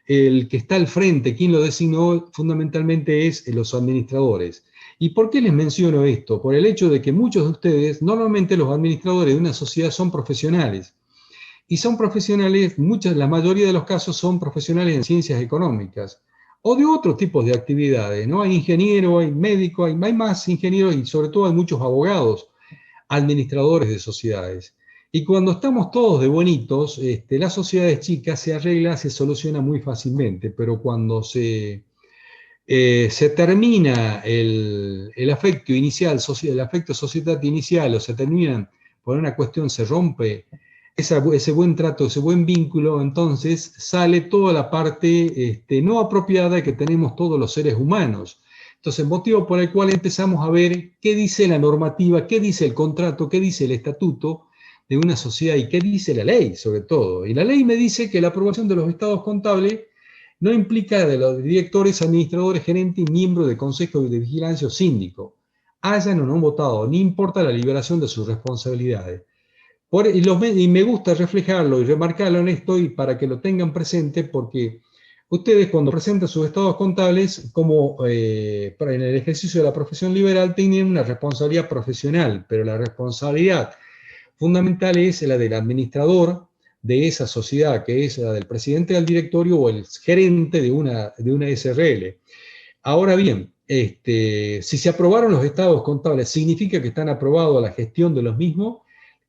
el que está al frente, quien lo designó, fundamentalmente es los administradores. ¿Y por qué les menciono esto? Por el hecho de que muchos de ustedes, normalmente los administradores de una sociedad son profesionales. Y son profesionales, la mayoría de los casos son profesionales en ciencias económicas o de otros tipos de actividades, ¿no? Hay ingenieros, hay médicos, hay más ingenieros y sobre todo hay muchos abogados, administradores de sociedades. Y cuando estamos todos de bonitos, las sociedades chicas se arregla, se soluciona muy fácilmente, pero cuando se termina el afecto inicial, el afecto societatis inicial, o se terminan por una cuestión, se rompe ese buen trato, ese buen vínculo, entonces sale toda la parte no apropiada que tenemos todos los seres humanos. Entonces, motivo por el cual empezamos a ver qué dice la normativa, qué dice el contrato, qué dice el estatuto de una sociedad y qué dice la ley, sobre todo. Y la ley me dice que la aprobación de los estados contables no implica de los directores, administradores, gerentes y miembros de consejo de vigilancia o síndico, hayan o no votado, ni importa la liberación de sus responsabilidades. Y me gusta reflejarlo y remarcarlo en esto y para que lo tengan presente, porque ustedes cuando presentan sus estados contables, como en el ejercicio de la profesión liberal, tienen una responsabilidad profesional, pero la responsabilidad fundamental es la del administrador de esa sociedad, que es la del presidente del directorio o el gerente de una SRL. Ahora bien, si se aprobaron los estados contables, ¿significa que están aprobados la gestión de los mismos?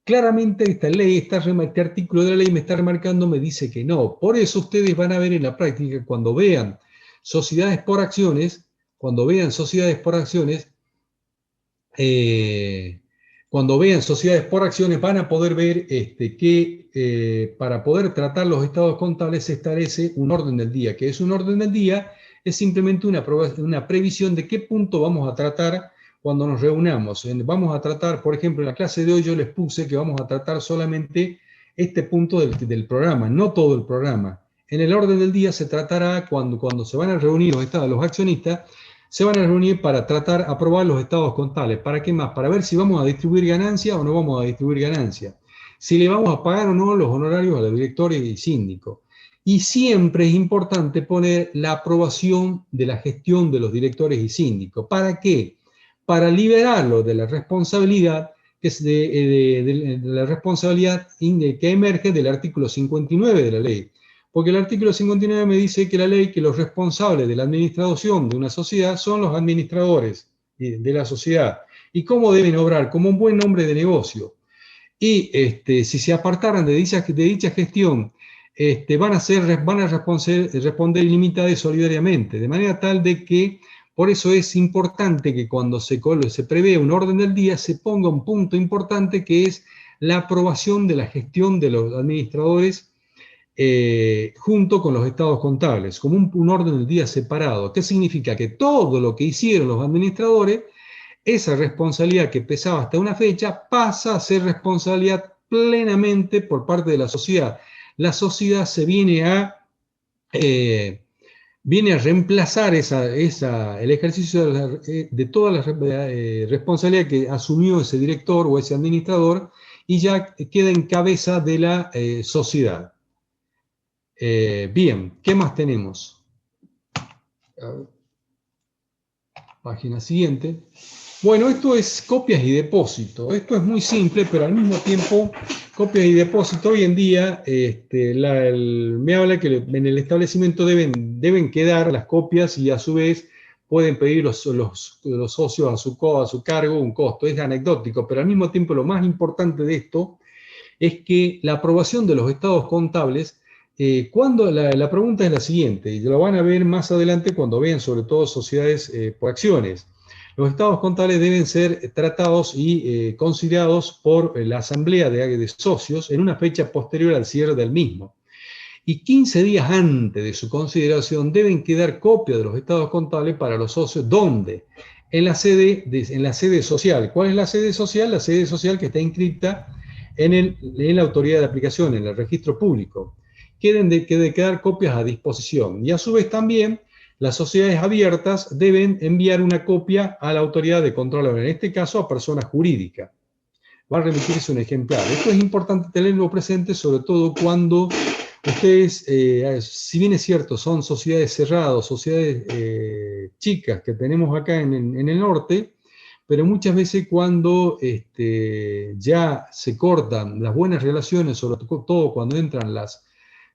Claramente esta ley, este artículo de la ley me está remarcando, me dice que no. Por eso ustedes van a ver en la práctica, cuando vean sociedades por acciones, van a poder ver que para poder tratar los estados contables se establece un orden del día. ¿Qué es un orden del día? Es simplemente una previsión de qué punto vamos a tratar cuando nos reunamos. Vamos a tratar, por ejemplo, en la clase de hoy yo les puse que vamos a tratar solamente este punto del programa, no todo el programa. En el orden del día se tratará cuando se van a reunir los accionistas, se van a reunir para aprobar los estados contables. ¿Para qué más? Para ver si vamos a distribuir ganancia o no vamos a distribuir ganancia. Si le vamos a pagar o no los honorarios a los directores y síndicos. Y siempre es importante poner la aprobación de la gestión de los directores y síndicos. ¿Para qué? Para liberarlo de la responsabilidad, que es de la responsabilidad que emerge del artículo 59 de la ley. Porque el artículo 59 me dice que la ley, que los responsables de la administración de una sociedad son los administradores de la sociedad. ¿Y cómo deben obrar? Como un buen hombre de negocio. Y si se apartaran de dicha gestión, van a responder ilimitada y solidariamente, de manera tal de que, por eso es importante que cuando se prevé un orden del día, se ponga un punto importante que es la aprobación de la gestión de los administradores junto con los estados contables, como un orden del día separado. ¿Qué significa? Que todo lo que hicieron los administradores, esa responsabilidad que pesaba hasta una fecha, pasa a ser responsabilidad plenamente por parte de la sociedad. La sociedad se viene a reemplazar el ejercicio de toda la responsabilidad que asumió ese director o ese administrador y ya queda en cabeza de la sociedad. Bien, ¿qué más tenemos? Página siguiente. Bueno, esto es copias y depósito. Esto es muy simple, pero al mismo tiempo, copias y depósito, hoy en día me habla que en el establecimiento deben quedar las copias y a su vez pueden pedir los socios a su cargo un costo. Es anecdótico, pero al mismo tiempo lo más importante de esto es que la aprobación de los estados contables, cuando la pregunta es la siguiente, y lo van a ver más adelante cuando vean sobre todo sociedades por acciones. Los estados contables deben ser tratados y considerados por la asamblea de socios en una fecha posterior al cierre del mismo. Y 15 días antes de su consideración deben quedar copia de los estados contables para los socios. ¿Dónde? En la sede social. ¿Cuál es la sede social? La sede social que está inscrita en la autoridad de aplicación, en el registro público. Deben quedar copias a disposición. Y a su vez también las sociedades abiertas deben enviar una copia a la autoridad de control, en este caso a persona jurídica. Va a remitirse un ejemplar. Esto es importante tenerlo presente, sobre todo cuando ustedes, si bien es cierto, son sociedades cerradas, sociedades chicas que tenemos acá en el norte, pero muchas veces cuando ya se cortan las buenas relaciones, sobre todo cuando entran las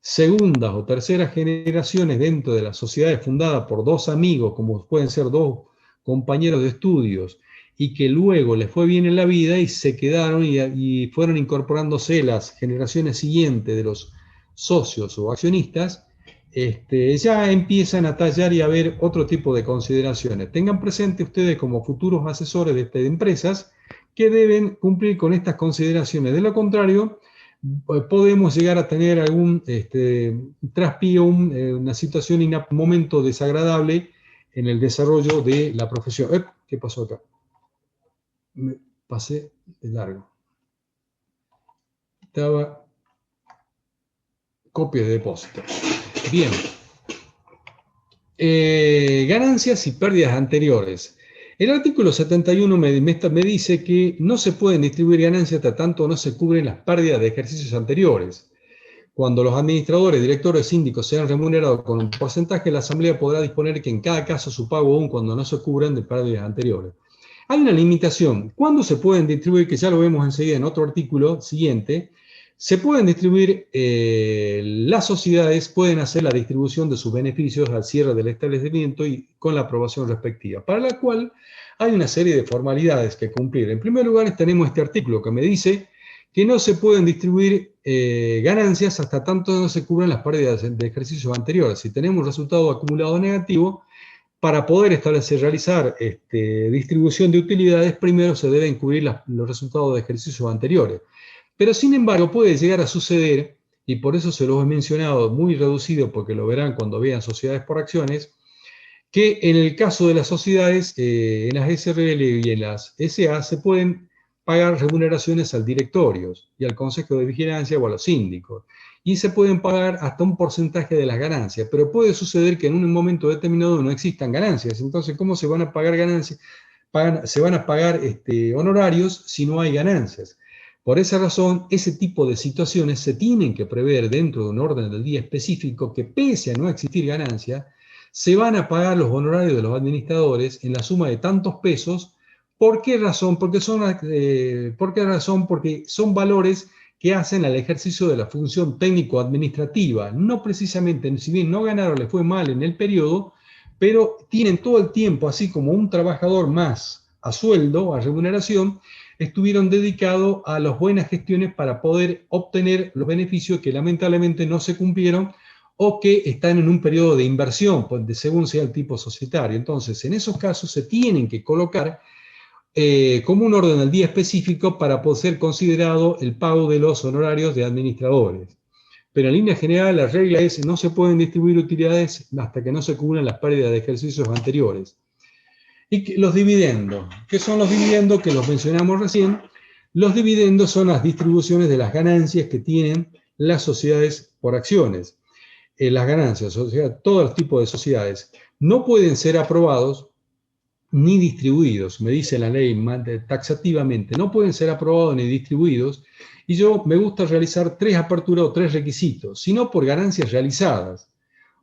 segundas o terceras generaciones dentro de las sociedades fundadas por dos amigos, como pueden ser dos compañeros de estudios, y que luego les fue bien en la vida y se quedaron y fueron incorporándose las generaciones siguientes de los socios o accionistas, ya empiezan a tallar y a ver otro tipo de consideraciones. Tengan presente ustedes como futuros asesores de empresas que deben cumplir con estas consideraciones. De lo contrario, podemos llegar a tener algún traspío, una situación, un momento desagradable en el desarrollo de la profesión. ¿Qué pasó acá? Me pasé de largo. Estaba copia de depósito. Bien. Ganancias y pérdidas anteriores. El artículo 71 me dice que no se pueden distribuir ganancias hasta tanto no se cubren las pérdidas de ejercicios anteriores. Cuando los administradores, directores, síndicos sean remunerados con un porcentaje, la Asamblea podrá disponer que en cada caso su pago, aún cuando no se cubran de pérdidas anteriores. Hay una limitación. ¿Cuándo se pueden distribuir? Que ya lo vemos enseguida en otro artículo siguiente. Se pueden distribuir, las sociedades pueden hacer la distribución de sus beneficios al cierre del establecimiento y con la aprobación respectiva, para la cual hay una serie de formalidades que cumplir. En primer lugar, tenemos este artículo que me dice que no se pueden distribuir ganancias hasta tanto no se cubran las pérdidas de ejercicios anteriores. Si tenemos un resultado acumulado negativo, para poder realizar distribución de utilidades, primero se deben cubrir los resultados de ejercicios anteriores. Pero sin embargo puede llegar a suceder, y por eso se los he mencionado muy reducido, porque lo verán cuando vean sociedades por acciones, que en el caso de las sociedades, en las SRL y en las SA, se pueden pagar remuneraciones al directorio y al consejo de vigilancia o a los síndicos. Y se pueden pagar hasta un porcentaje de las ganancias, pero puede suceder que en un momento determinado no existan ganancias. Entonces, ¿cómo se van a pagar ganancias? Se van a pagar honorarios si no hay ganancias. Por esa razón, ese tipo de situaciones se tienen que prever dentro de un orden del día específico que, pese a no existir ganancia, se van a pagar los honorarios de los administradores en la suma de tantos pesos. ¿Por qué razón? Porque son valores que hacen al ejercicio de la función técnico-administrativa. No precisamente, si bien no ganaron, les fue mal en el periodo, pero tienen todo el tiempo, así como un trabajador más a sueldo, a remuneración, estuvieron dedicados a las buenas gestiones para poder obtener los beneficios que lamentablemente no se cumplieron o que están en un periodo de inversión, pues, según sea el tipo societario. Entonces, en esos casos se tienen que colocar como un orden al día específico para poder ser considerado el pago de los honorarios de administradores. Pero en línea general la regla es no se pueden distribuir utilidades hasta que no se cubran las pérdidas de ejercicios anteriores. Y los dividendos. ¿Qué son los dividendos? Que los mencionamos recién. Los dividendos son las distribuciones de las ganancias que tienen las sociedades por acciones. Las ganancias, o sea, todos los tipos de sociedades, no pueden ser aprobados ni distribuidos, me dice la ley taxativamente, no pueden ser aprobados ni distribuidos, y yo me gusta realizar 3 aperturas o 3 requisitos, sino por ganancias realizadas.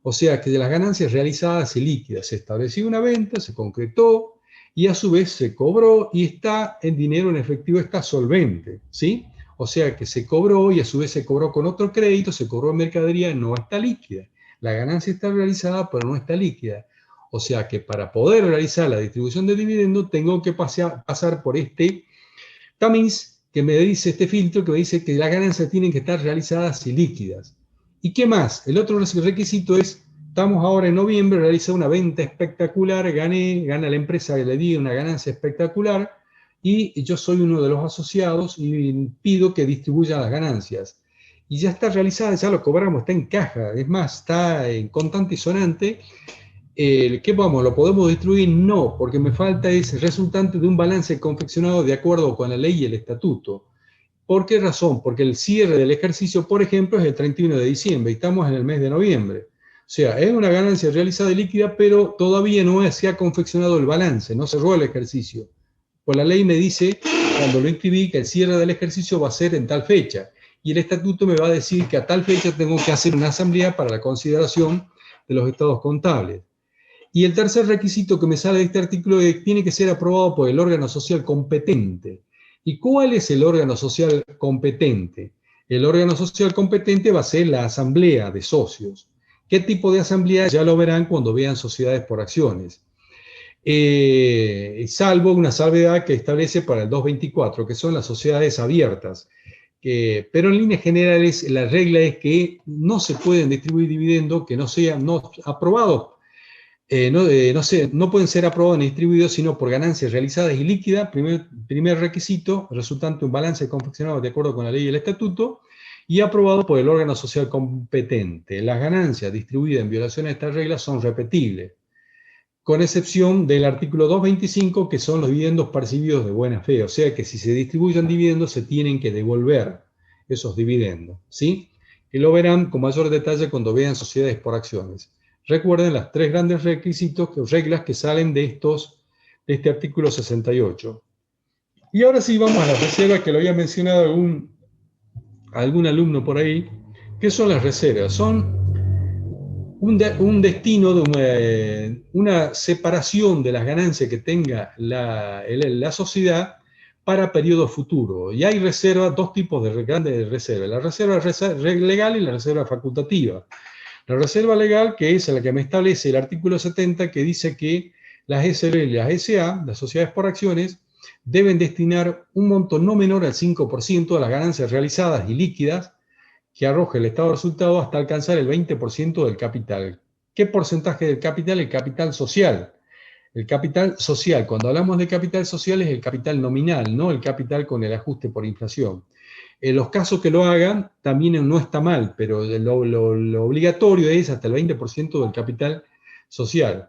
O sea, que de las ganancias realizadas y líquidas se estableció una venta, se concretó, y a su vez se cobró, y está en dinero en efectivo, está solvente, ¿sí? O sea, que se cobró, y a su vez se cobró con otro crédito, se cobró en mercadería, no está líquida. La ganancia está realizada, pero no está líquida. O sea que para poder realizar la distribución de dividendos tengo que pasar por este tamiz que me dice, este filtro que me dice que las ganancias tienen que estar realizadas y líquidas. ¿Y qué más? El otro requisito es, estamos ahora en noviembre, realiza una venta espectacular, gana la empresa que le di una ganancia espectacular y yo soy uno de los asociados y pido que distribuya las ganancias. Y ya está realizada, ya lo cobramos, está en caja, es más, está en contante y sonante. ¿Qué vamos? ¿Lo podemos distribuir? No, porque me falta es resultante de un balance confeccionado de acuerdo con la ley y el estatuto. ¿Por qué razón? Porque el cierre del ejercicio, por ejemplo, es el 31 de diciembre y estamos en el mes de noviembre. O sea, es una ganancia realizada y líquida, pero todavía no se ha confeccionado el balance, no cerró el ejercicio. Pues la ley me dice, cuando lo inscribí, que el cierre del ejercicio va a ser en tal fecha. Y el estatuto me va a decir que a tal fecha tengo que hacer una asamblea para la consideración de los estados contables. Y el tercer requisito que me sale de este artículo es que tiene que ser aprobado por el órgano social competente. ¿Y cuál es el órgano social competente? El órgano social competente va a ser la asamblea de socios. ¿Qué tipo de asamblea? Ya lo verán cuando vean sociedades por acciones. Salvo una salvedad que establece para el 224, que son las sociedades abiertas. Pero en líneas generales la regla es que no se pueden distribuir dividendos que no sean aprobados. No pueden ser aprobados ni distribuidos sino por ganancias realizadas y líquidas, primer requisito, resultante de un balance confeccionado de acuerdo con la ley y el estatuto, y aprobado por el órgano social competente. Las ganancias distribuidas en violación a estas reglas son repetibles, con excepción del artículo 225, que son los dividendos percibidos de buena fe, o sea que si se distribuyen dividendos se tienen que devolver esos dividendos, ¿sí? Que lo verán con mayor detalle cuando vean sociedades por acciones. Recuerden las 3 grandes requisitos, reglas que salen de este artículo 68. Y ahora sí vamos a las reservas que lo había mencionado algún alumno por ahí. ¿Qué son las reservas? Son un destino, una separación de las ganancias que tenga la sociedad para periodo futuro. Y hay reservas, 2 tipos de grandes reservas. La reserva legal y la reserva facultativa. La reserva legal, que es la que me establece el artículo 70, que dice que las SRL y las SA, las sociedades por acciones, deben destinar un monto no menor al 5% de las ganancias realizadas y líquidas que arroje el estado de resultado hasta alcanzar el 20% del capital. ¿Qué porcentaje del capital? El capital social. El capital social, cuando hablamos de capital social, es el capital nominal, no el capital con el ajuste por inflación. En los casos que lo hagan, también no está mal, pero lo obligatorio es hasta el 20% del capital social.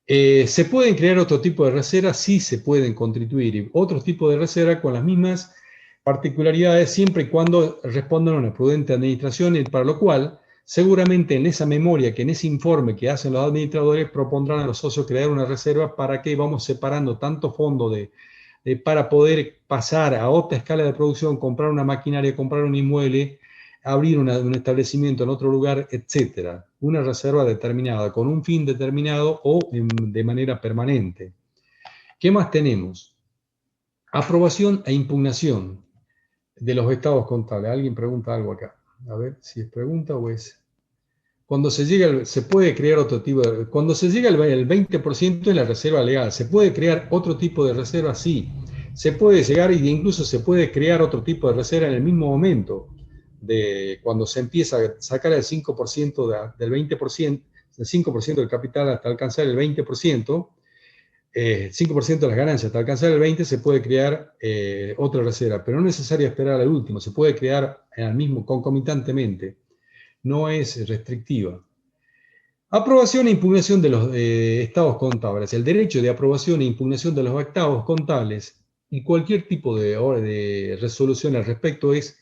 ¿Se pueden crear otro tipo de reservas? Sí, se pueden constituir otros tipos de reservas con las mismas particularidades, siempre y cuando respondan a una prudente administración, y para lo cual, seguramente en esa memoria, que en ese informe que hacen los administradores, propondrán a los socios crear una reserva para que vamos separando tanto fondo para poder pasar a otra escala de producción, comprar una maquinaria, comprar un inmueble, abrir un establecimiento en otro lugar, etc. Una reserva determinada, con un fin determinado o de manera permanente. ¿Qué más tenemos? Aprobación e impugnación de los estados contables. Alguien pregunta algo acá. A ver si es pregunta o es... Cuando se llega, se puede crear otro tipo de... Cuando se llega el 20% en la reserva legal, ¿se puede crear otro tipo de reserva? Sí. Se puede llegar e incluso se puede crear otro tipo de reserva en el mismo momento de cuando se empieza a sacar el 5% del 20%, el 5% del capital hasta alcanzar el 20%, 5% de las ganancias hasta alcanzar el 20% se puede crear otra reserva, pero no es necesario esperar al último, se puede crear al mismo concomitantemente. No es restrictiva. Aprobación e impugnación de los estados contables. El derecho de aprobación e impugnación de los estados contables y cualquier tipo de resolución al respecto es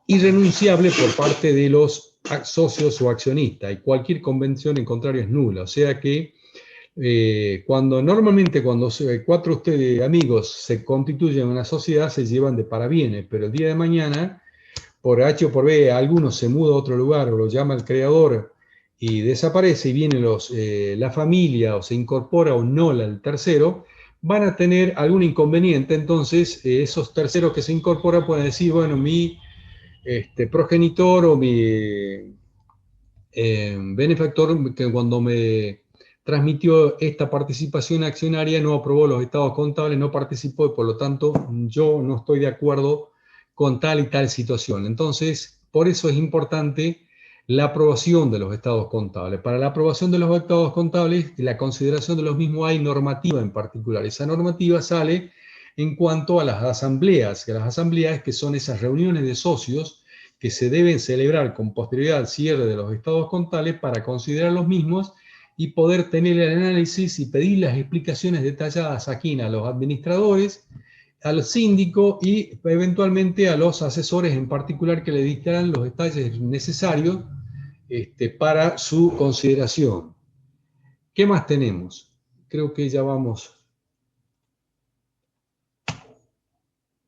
irrenunciable por parte de los socios o accionistas, y cualquier convención en contrario es nula. O sea que normalmente cuando cuatro ustedes amigos se constituyen en una sociedad se llevan de parabienes, pero el día de mañana, por H o por B, alguno se muda a otro lugar o lo llama el creador y desaparece y viene la familia o se incorpora o no el tercero, van a tener algún inconveniente. Entonces esos terceros que se incorporan pueden decir, bueno, mi progenitor o mi benefactor, que cuando me transmitió esta participación accionaria no aprobó los estados contables, no participó y por lo tanto yo no estoy de acuerdo con tal y tal situación. Entonces, por eso es importante la aprobación de los estados contables. Para la aprobación de los estados contables y la consideración de los mismos hay normativa en particular. Esa normativa sale en cuanto a las asambleas, que son esas reuniones de socios que se deben celebrar con posterioridad al cierre de los estados contables para considerar los mismos y poder tener el análisis y pedir las explicaciones detalladas aquí a los administradores, al síndico y eventualmente a los asesores en particular que le dictarán los detalles necesarios para su consideración. ¿Qué más tenemos? Creo que ya vamos.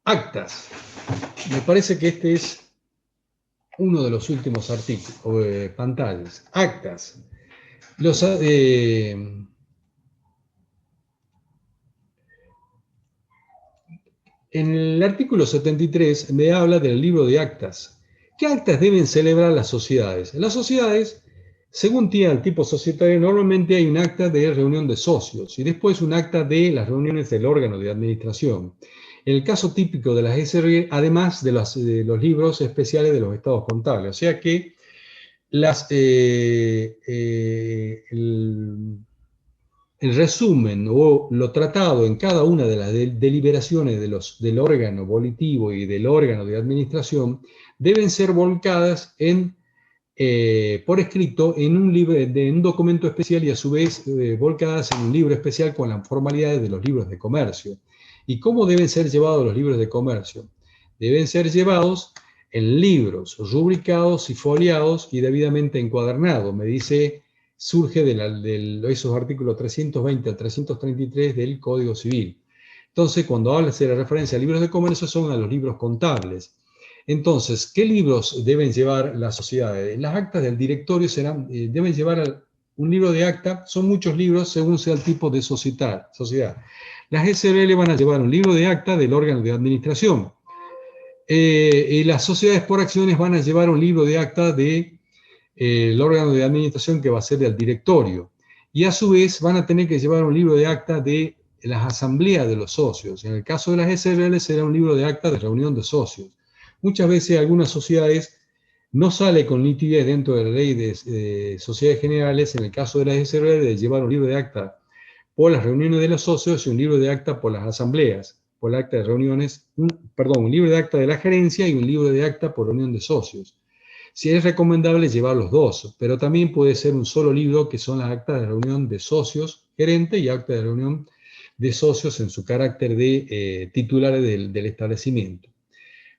Actas. Me parece que este es uno de los últimos artículos, o pantallas. Actas. En el artículo 73 me habla del libro de actas. ¿Qué actas deben celebrar las sociedades? Las sociedades, según tiene el tipo societario, normalmente hay un acta de reunión de socios y después un acta de las reuniones del órgano de administración. En el caso típico de las SRL, además de los libros especiales de los estados contables. O sea que el resumen o lo tratado en cada una de las deliberaciones del órgano volitivo y del órgano de administración deben ser volcadas por escrito en un documento especial y a su vez volcadas en un libro especial con las formalidades de los libros de comercio. ¿Y cómo deben ser llevados los libros de comercio? Deben ser llevados en libros rubricados y foliados y debidamente encuadernados. Me dice, surge de esos artículos 320 al 333 del Código Civil. Entonces, cuando hace la referencia a libros de comercio, son a los libros contables. Entonces, ¿qué libros deben llevar las sociedades? Las actas del directorio deben llevar un libro de acta, son muchos libros según sea el tipo de sociedad. Las SRL van a llevar un libro de acta del órgano de administración. Y las sociedades por acciones van a llevar un libro de acta del órgano de administración que va a ser del directorio. Y a su vez van a tener que llevar un libro de acta de las asambleas de los socios. En el caso de las SRL será un libro de acta de reunión de socios. Muchas veces algunas sociedades no sale con nitidez dentro de la ley de sociedades generales, en el caso de las SRL, de llevar un libro de acta por las reuniones de los socios y un libro de acta por las asambleas, por el acta de reuniones, un libro de acta de la gerencia y un libro de acta por reunión de socios. Si es recomendable llevar los dos, pero también puede ser un solo libro que son las actas de reunión de socios gerente y acta de reunión de socios en su carácter de titulares del establecimiento.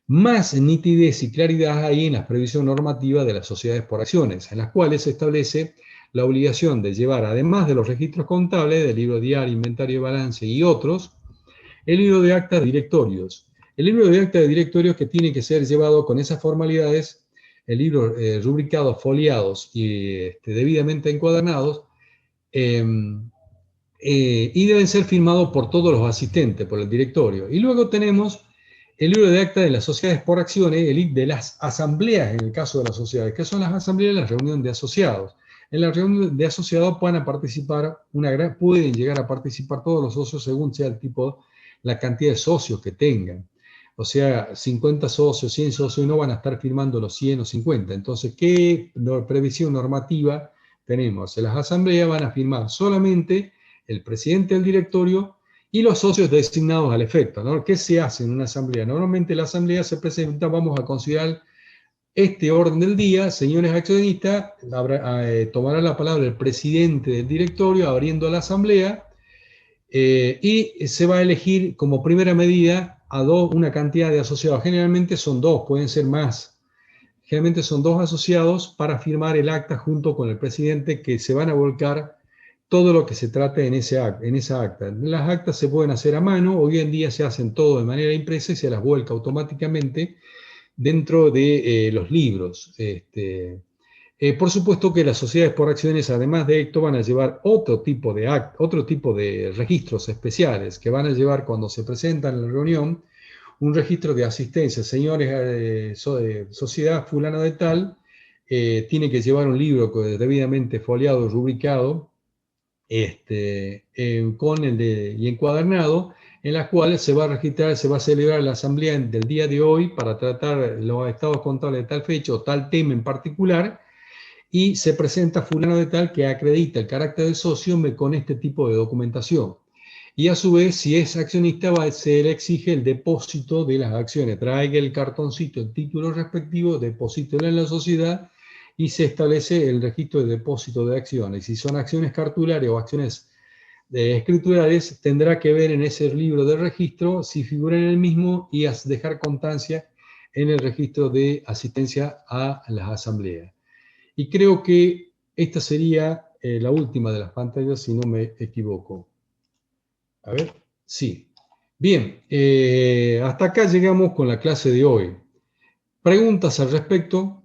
Más nitidez y claridad hay en la previsión normativa de las sociedades por acciones, en las cuales se establece la obligación de llevar, además de los registros contables, del libro diario, inventario y balance y otros, el libro de actas de directorios. El libro de actas de directorios que tiene que ser llevado con esas formalidades, el libro rubricados, foliados y debidamente encuadernados, y deben ser firmados por todos los asistentes, por el directorio. Y luego tenemos el libro de acta de las sociedades por acciones, de las asambleas en el caso de las sociedades. ¿Qué son las asambleas? La reunión de asociados. En la reunión de asociados pueden llegar a participar todos los socios según sea el tipo, la cantidad de socios que tengan. O sea, 50 socios, 100 socios, y no van a estar firmando los 100 o 50. Entonces, ¿qué previsión normativa tenemos? En las asambleas van a firmar solamente el presidente del directorio y los socios designados al efecto, ¿no? ¿Qué se hace en una asamblea? Normalmente la asamblea se presenta, vamos a considerar este orden del día, señores accionistas, tomará la palabra el presidente del directorio abriendo la asamblea y se va a elegir como primera medida a una cantidad de asociados. Generalmente son dos, pueden ser más. Generalmente son dos asociados para firmar el acta junto con el presidente, que se van a volcar todo lo que se trate en esa acta. Las actas se pueden hacer a mano, hoy en día se hacen todo de manera impresa y se las vuelca automáticamente dentro de los libros. Por supuesto que las sociedades por acciones, además de esto, van a llevar otro tipo de registros especiales que van a llevar cuando se presentan en la reunión, un registro de asistencia. Señores, sociedad fulana de tal, tiene que llevar un libro debidamente foliado, rubricado, y encuadernado, en las cuales se va a registrar, se va a celebrar la asamblea del día de hoy para tratar los estados contables de tal fecha o tal tema en particular, y se presenta fulano de tal que acredita el carácter del socio con este tipo de documentación. Y a su vez, si es accionista, se le exige el depósito de las acciones. Traiga el cartoncito, el título respectivo, depósitelo en la sociedad y se establece el registro de depósito de acciones. Si son acciones cartularias o acciones escriturales, tendrá que ver en ese libro de registro si figura en el mismo y dejar constancia en el registro de asistencia a las asambleas. Y creo que esta sería la última de las pantallas, si no me equivoco. A ver, sí. Bien, hasta acá llegamos con la clase de hoy. ¿Preguntas al respecto?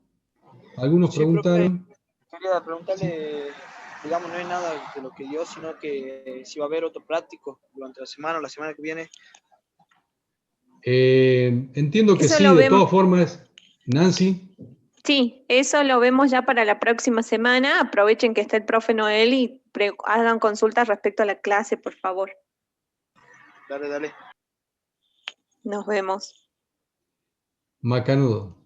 Algunos Sí, profe, preguntaron. quería preguntarle, digamos, no es nada de lo que dio, sino que si va a haber otro práctico durante la semana o la semana que viene. Entiendo que Eso sí, lo de vemos. todas formas, Nancy. Sí, eso lo vemos ya para la próxima semana. Aprovechen que está el profe Noel y hagan consultas respecto a la clase, por favor. Dale, dale. Nos vemos. Macanudo.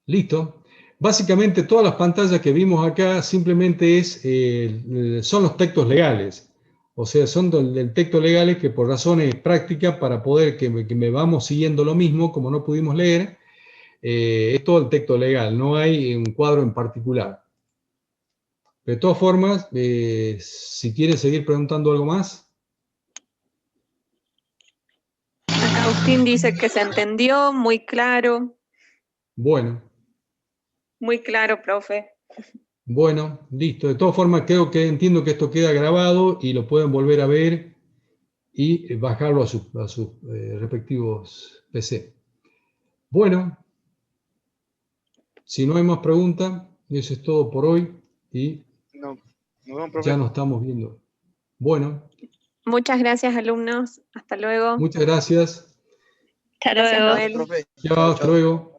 Listo. Básicamente todas las pantallas que vimos acá simplemente son los textos legales. O sea, son del texto legales que por razones prácticas, para poder que me vamos siguiendo lo mismo, como no pudimos leer, es todo el texto legal, no hay un cuadro en particular. De todas formas, si quieren seguir preguntando algo más. Acá Agustín dice que se entendió, muy claro. Bueno, Muy claro, profe. bueno, listo. De todas formas, entiendo que esto queda grabado y lo pueden volver a ver y bajarlo a sus respectivos PC. Bueno, si no hay más preguntas, eso es todo por hoy y No, nos vemos, profe. ya nos estamos viendo. Bueno, Muchas gracias, alumnos. Hasta luego. muchas gracias. Gracias, Gracias, Noel. profe. Chao, hasta luego.